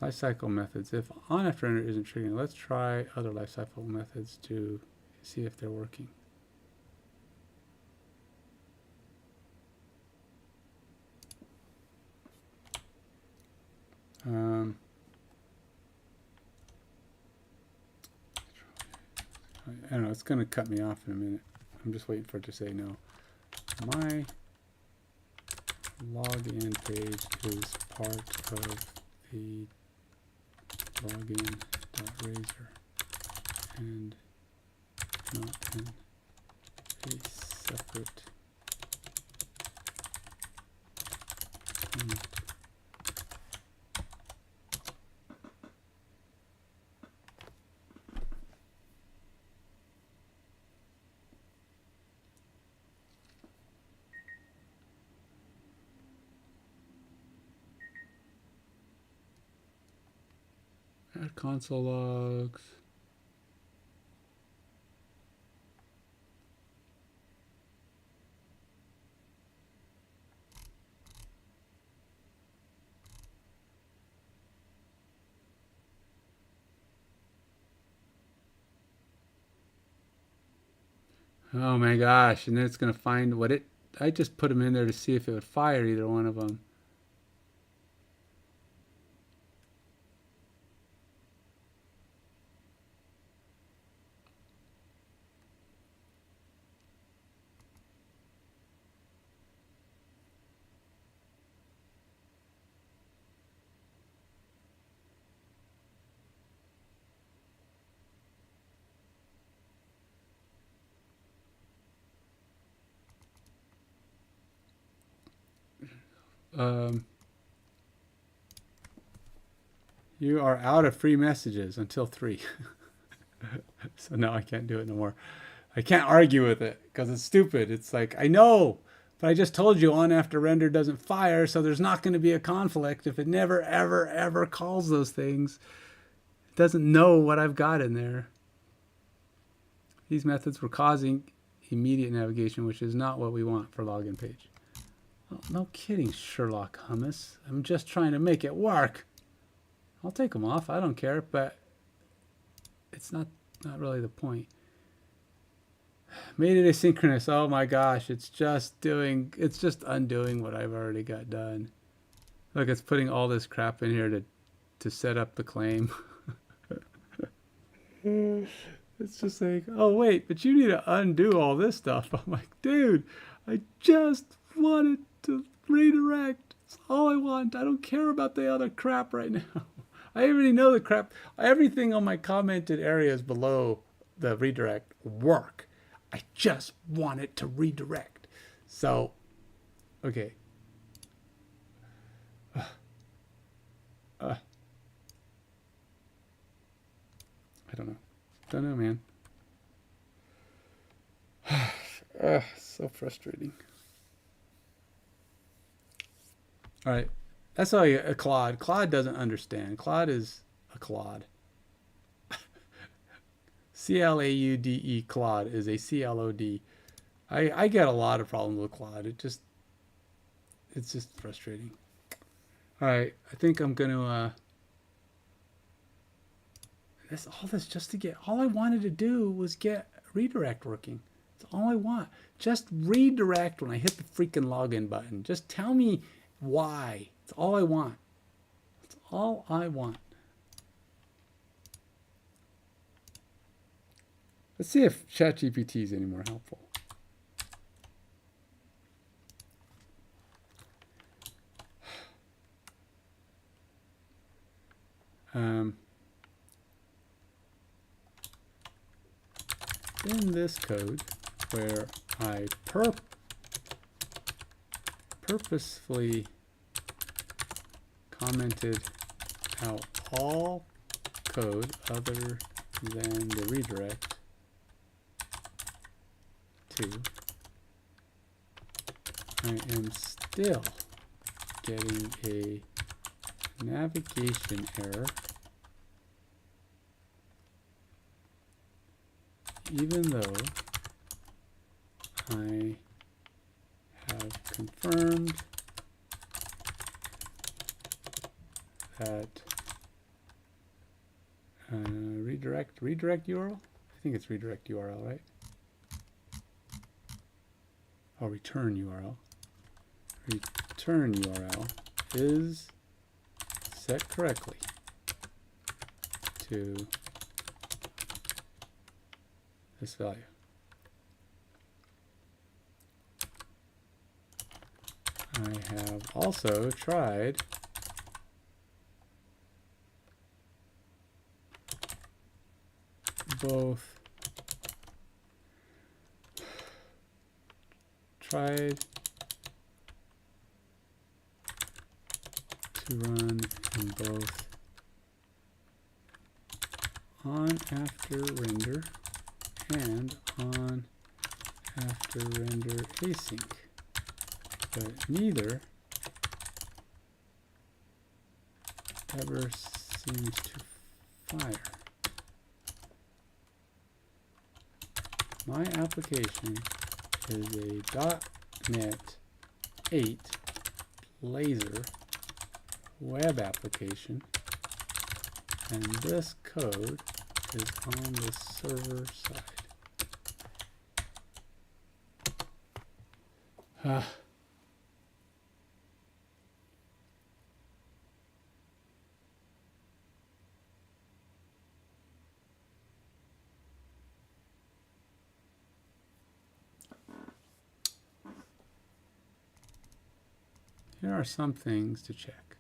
Lifecycle methods. If on after render isn't triggering, let's try other lifecycle methods to see if they're working. I don't know, it's going to cut me off in a minute. I'm just waiting for it to say no. My login page is part of the login.razor and not in a separate component. Add console logs. Oh my gosh, and then it's going to find what it... I just put them in there to see if it would fire either one of them. You are out of free messages until 3. So now I can't do it no more. I can't argue with it because it's stupid. It's like, I know, but I just told you on after render doesn't fire, so there's not going to be a conflict if it never, ever, ever calls those things. It doesn't know what I've got in there. These methods were causing immediate navigation, which is not what we want for login page. Oh, no kidding, Sherlock Hummus. I'm just trying to make it work. I'll take them off. I don't care, but it's not really the point. Made it asynchronous. Oh my gosh, it's just undoing what I've already got done. Look, it's putting all this crap in here to set up the claim. It's just like, oh wait, but you need to undo all this stuff. I'm like, dude, I just wanted to redirect. That's all I want. I don't care about the other crap right now. I already know the crap. Everything on my commented areas below the redirect work. I just want it to redirect. So, okay. I don't know. Don't know, man. So frustrating. All right. That's all a Claude. Claude doesn't understand. Claude is a Claude. C-L-A-U-D-E, Claude is a C-L-O-D. I get a lot of problems with Claude. It's just frustrating. All right. I think I'm going to, that's all this just to get, all I wanted to do was get redirect working. That's all I want. Just redirect when I hit the freaking login button. Just tell me why. That's all I want. That's all I want. Let's see if ChatGPT is any more helpful. In this code, where I purposefully commented out all code other than the redirect to, I am still getting a navigation error, even though I have confirmed that redirect URL. I think it's redirect URL, right? Or return URL. Return URL is set correctly to this value. I have also tried to run in both on after render and on after render async, but neither ever seems to fire. My application is a .NET 8 Blazor web application, and this code is on the server side. Here are some things to check.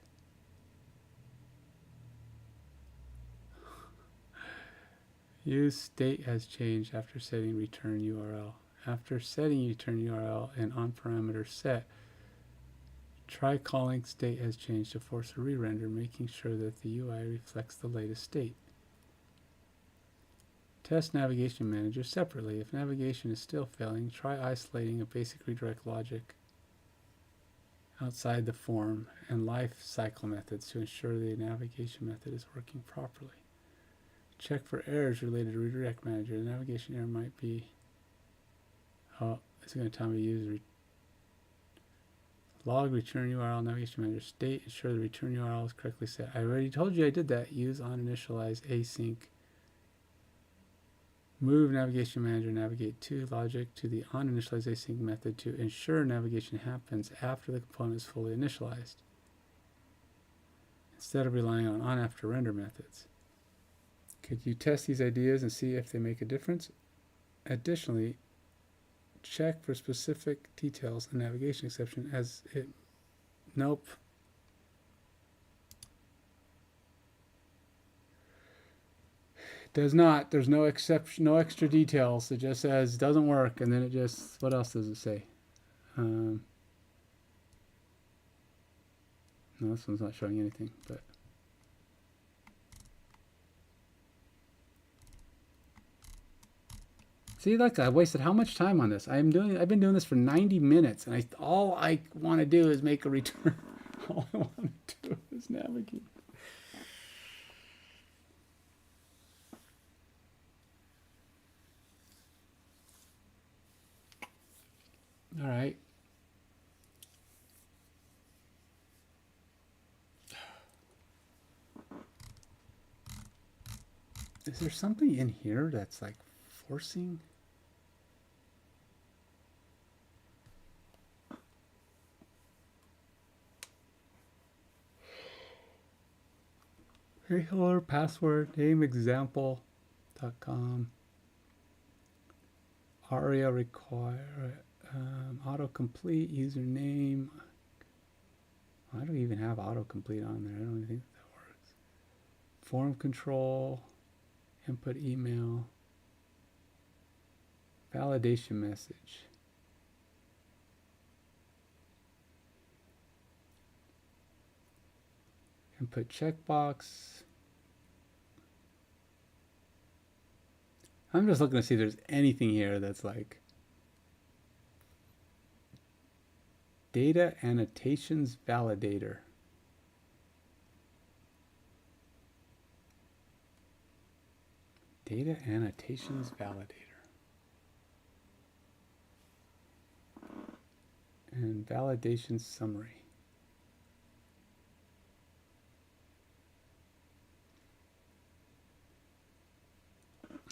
Use state has changed after setting return URL. After setting return URL and on parameter set, try calling state has changed to force a re-render, making sure that the UI reflects the latest state. Test navigation manager separately. If navigation is still failing, try isolating a basic redirect logic outside the form and life cycle methods to ensure the navigation method is working properly. Check for errors related to redirect manager. The navigation error might be, it's going to tell me to use log return URL navigation manager state, ensure the return URL is correctly set. I already told you I did that. Use on-initialize async. Move navigation manager navigate to logic to the on-initialize async method to ensure navigation happens after the component is fully initialized. instead of relying on after render methods. Could you test these ideas and see if they make a difference? Additionally, check for specific details and navigation exception as it. Nope. Does not. There's no exception, no extra details. It just says doesn't work, and then it just. What else does it say? No, this one's not showing anything. But see, like I wasted how much time on this? I've been doing this for 90 minutes, and all I want to do is make a return. All I want to do is navigate. All right. Is there something in here that's like forcing? Hello, password, name example.com. ARIA require autocomplete username. I don't even have autocomplete on there. I don't even think that works. Form control, input email, validation message. Input checkbox. I'm just looking to see if there's anything here that's like data annotations validator. Data annotations validator. And validation summary.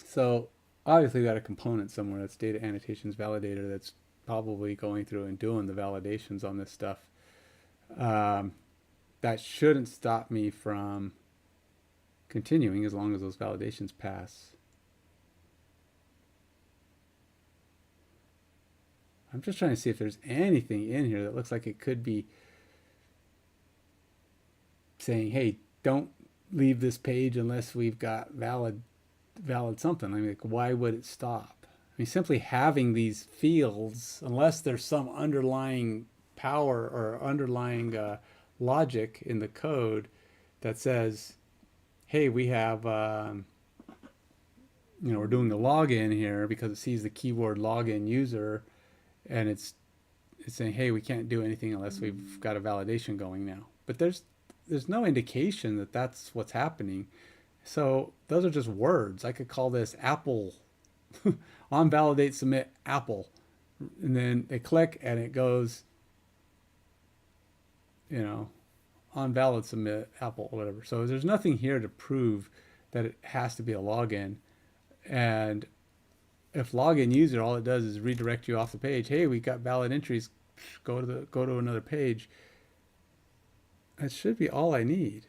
So obviously we got a component somewhere that's data annotations validator that's probably going through and doing the validations on this stuff. That shouldn't stop me from continuing as long as those validations pass. I'm just trying to see if there's anything in here that looks like it could be saying, hey, don't leave this page unless we've got valid something. I mean, like, why would it stop? I mean, simply having these fields, unless there's some underlying power or underlying logic in the code that says, hey, we have, we're doing the login here because it sees the keyword login user, and it's saying, hey, we can't do anything unless we've got a validation going now. But there's no indication that that's what's happening. So those are just words. I could call this Apple on validate submit Apple, and then they click and it goes, on valid submit Apple or whatever. So there's nothing here to prove that it has to be a login. And if login user, all it does is redirect you off the page. Hey, we got valid entries. Go to another page. That should be all I need.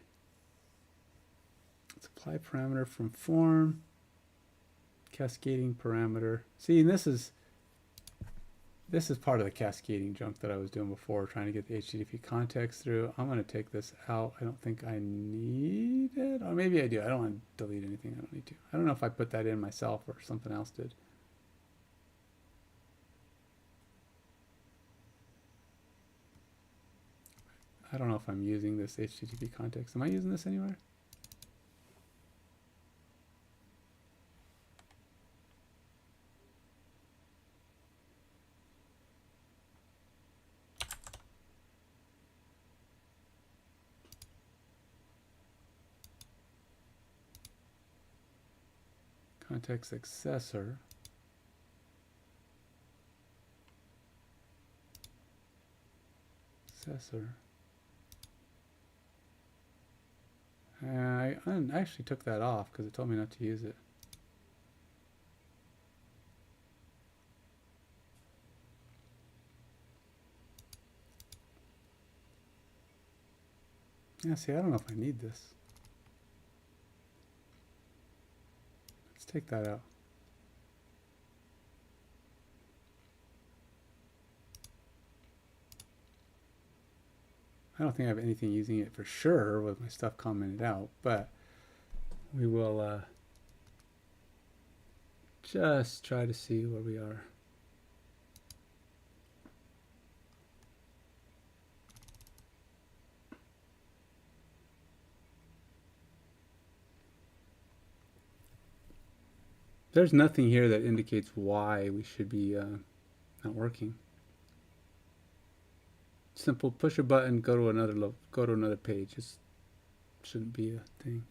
Apply parameter from form, cascading parameter. See, and this is part of the cascading junk that I was doing before, trying to get the HTTP context through. I'm going to take this out. I don't think I need it, or maybe I do. I don't want to delete anything I don't need to. I don't know if I put that in myself or something else did. I don't know if I'm using this HTTP context. Am I using this anywhere? Context accessor. I actually took that off because it told me not to use it. Yeah, see, I don't know if I need this. Let's take that out. I don't think I have anything using it for sure with my stuff commented out, but we will just try to see where we are. There's nothing here that indicates why we should be not working. Simple, push a button, go to another page. It shouldn't be a thing.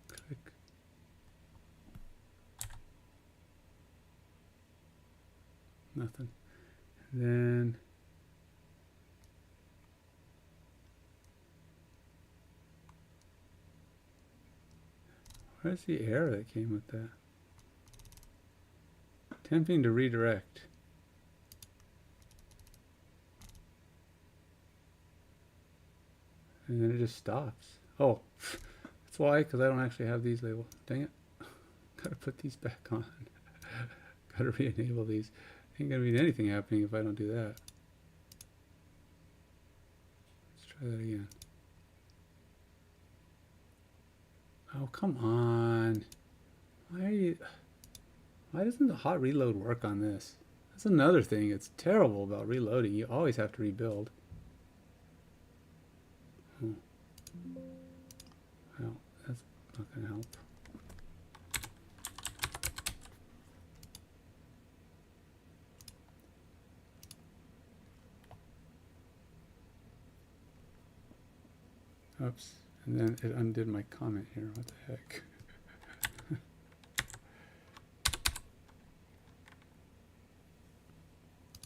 Click. Nothing. And then where's the error that came with that? Attempting to redirect. And then it just stops. Oh, that's why, because I don't actually have these labeled. Dang it. Gotta put these back on. Gotta re-enable these. Ain't gonna be anything happening if I don't do that. Let's try that again. Oh, come on. Why doesn't the hot reload work on this? That's another thing. It's terrible about reloading. You always have to rebuild. Oh. Well, that's not gonna help. Oops. And then it undid my comment here. What the heck?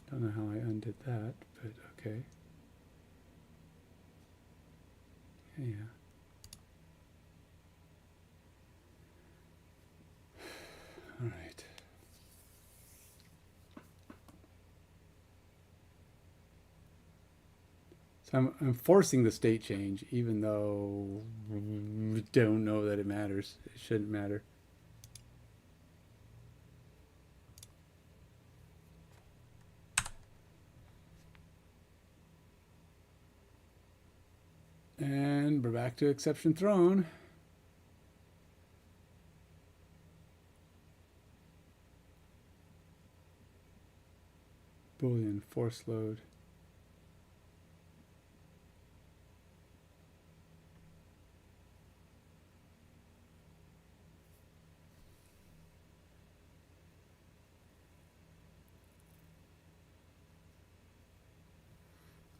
Don't know how I undid that, but okay. Yeah. All right. So I'm forcing the state change, even though we don't know that it matters. It shouldn't matter. And we're back to exception thrown. Boolean force load.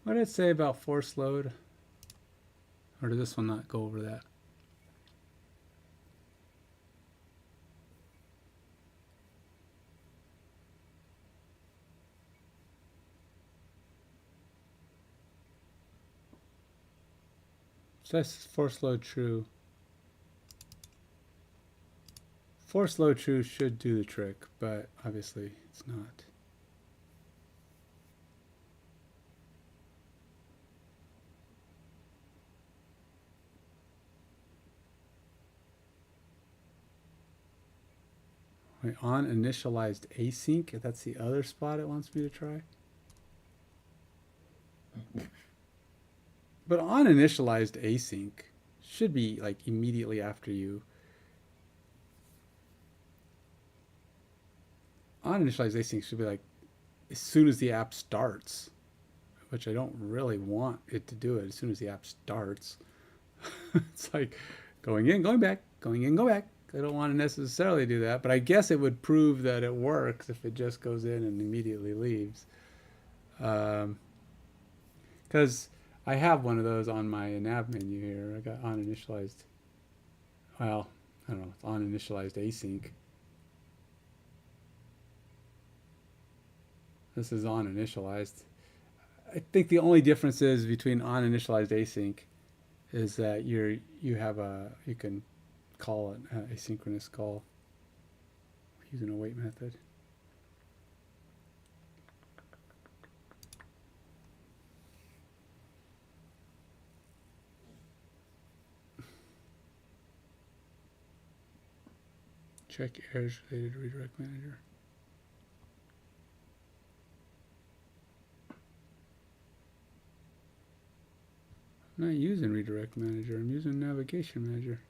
What did it say about force load? Or did this one not go over that? Says force load true. Force load true should do the trick, but obviously it's not. Wait, on initialized async, that's the other spot it wants me to try. But on initialized async should be like immediately after you. On initialized async should be like as soon as the app starts, which I don't really want it to do it as soon as the app starts. It's like going in, going back, going in, go back. I don't want to necessarily do that, but I guess it would prove that it works if it just goes in and immediately leaves. Because I have one of those on my nav menu here. I got on initialized. Well, I don't know. It's on initialized async. This is on initialized. I think the only difference is between on initialized async is that you can call it asynchronous call using a wait method. Check errors related to redirect manager. I'm not using redirect manager, I'm using navigation manager.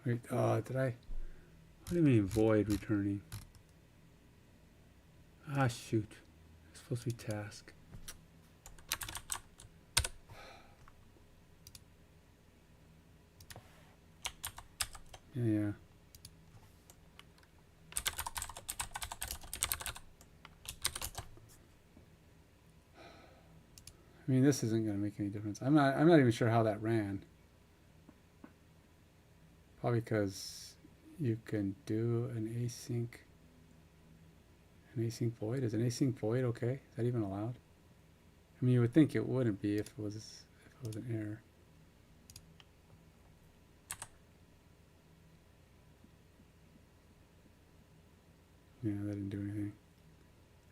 Wait, did I? What do you mean void returning? Ah, shoot. It's supposed to be task. Yeah. I mean, this isn't going to make any difference. I'm not even sure how that ran. Probably because you can do an async void. Is an async void okay? Is that even allowed? I mean, you would think it wouldn't be if it was an error. Yeah, that didn't do anything.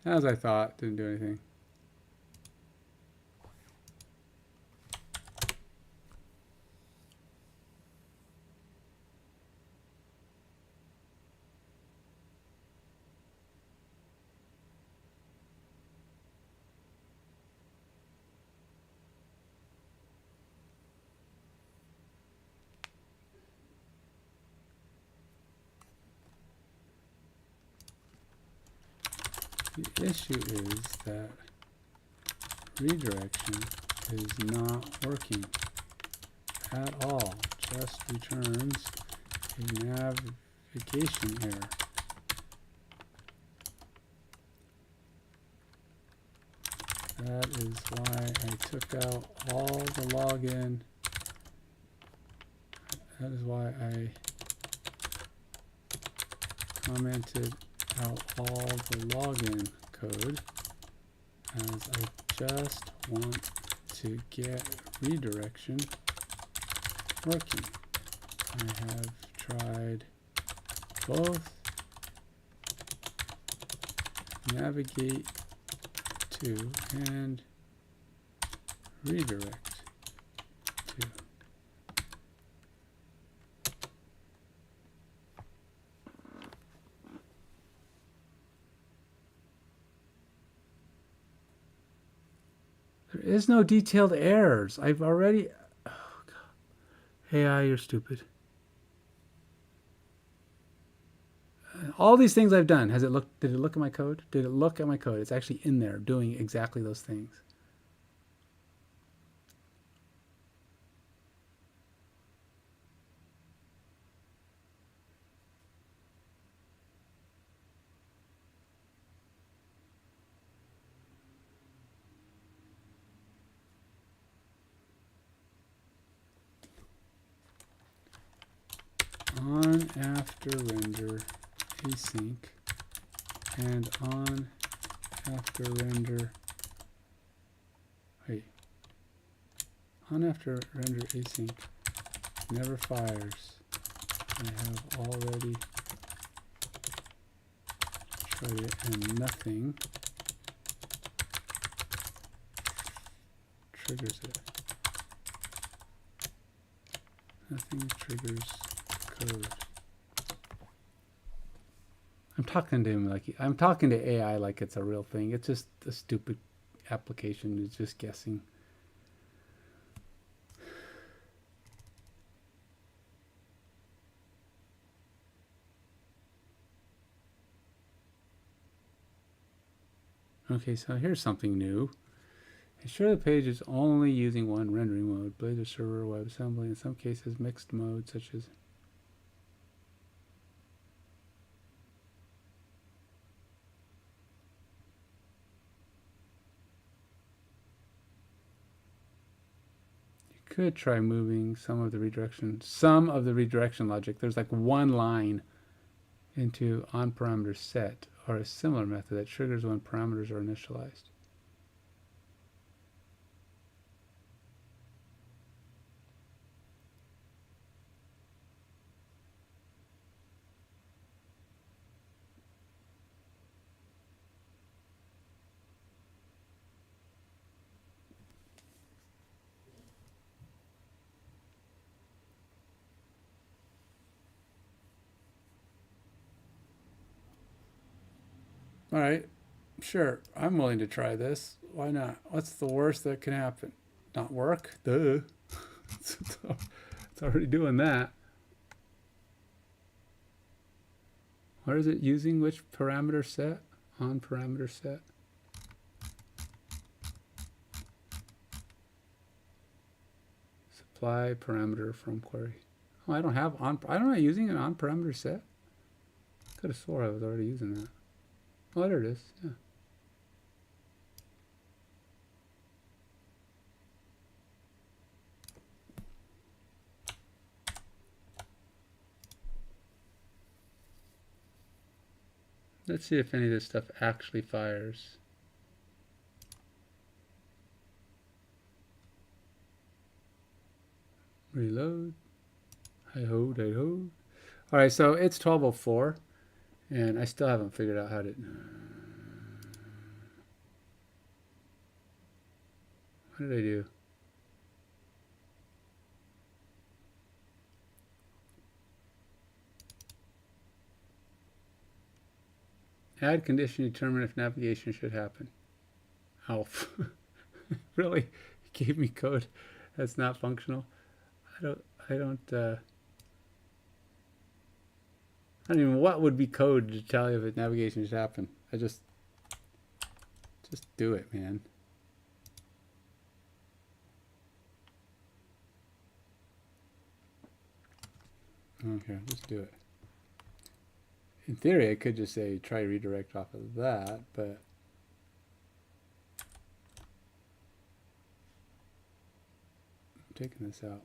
As I thought, didn't do anything. The issue is that redirection is not working at all. Just returns a navigation error. That is why I took out all the login. That is why I commented out all the login code, as I just want to get redirection working. I have tried both navigate to and redirect to. There is no detailed errors. I've already... Oh, God. AI, you're stupid. All these things I've done, has it looked? Did it look at my code? Did it look at my code? It's actually in there doing exactly those things. On after render async and on after render on after render async never fires. I have already tried it and nothing triggers it. Nothing triggers code. I'm talking to him like I'm talking to AI like it's a real thing. It's just a stupid application. It's just guessing. Okay, so here's something new. Ensure the page is only using one rendering mode. Blazor server, WebAssembly, in some cases mixed modes such as could try moving some of the redirection logic. There's like one line into onParameter set or a similar method that triggers when parameters are initialized. All right, sure, I'm willing to try this. Why not? What's the worst that can happen? Not work? Duh. It's already doing that. What is it using? Which parameter set? On parameter set? Supply parameter from query. Oh, I don't have on. I'm not using an on parameter set. Could have swore I was already using that. Oh, there it is. Yeah. Let's see if any of this stuff actually fires. Reload. Hi-ho, hi-ho. All right, so it's 12:04, and I still haven't figured out how to... What did I do? Add condition to determine if navigation should happen. Alf. Really? You gave me code that's not functional? I don't even, what would be code to tell you if navigation should happen? I just do it, man. Okay, just do it. In theory, I could just say try redirect off of that, but I'm taking this out.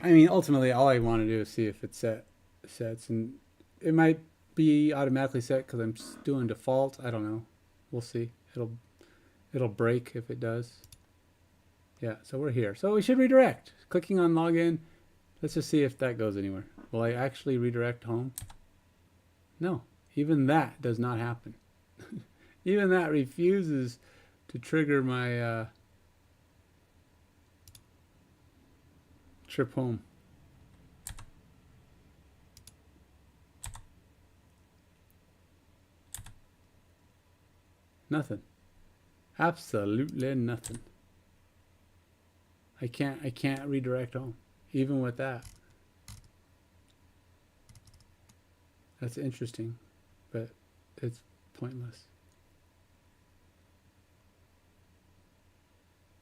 I mean, ultimately, all I want to do is see if it sets, and it might be automatically set because I'm doing default. I don't know. We'll see. It'll break if it does. Yeah, so we're here. So we should redirect. Clicking on login. Let's just see if that goes anywhere. Will I actually redirect home? No, even that does not happen. Even that refuses to trigger my trip home. Nothing. Absolutely nothing. I can't redirect home, even with that. That's interesting, but it's pointless.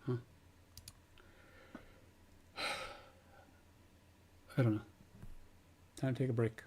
Huh. I don't know. Time to take a break.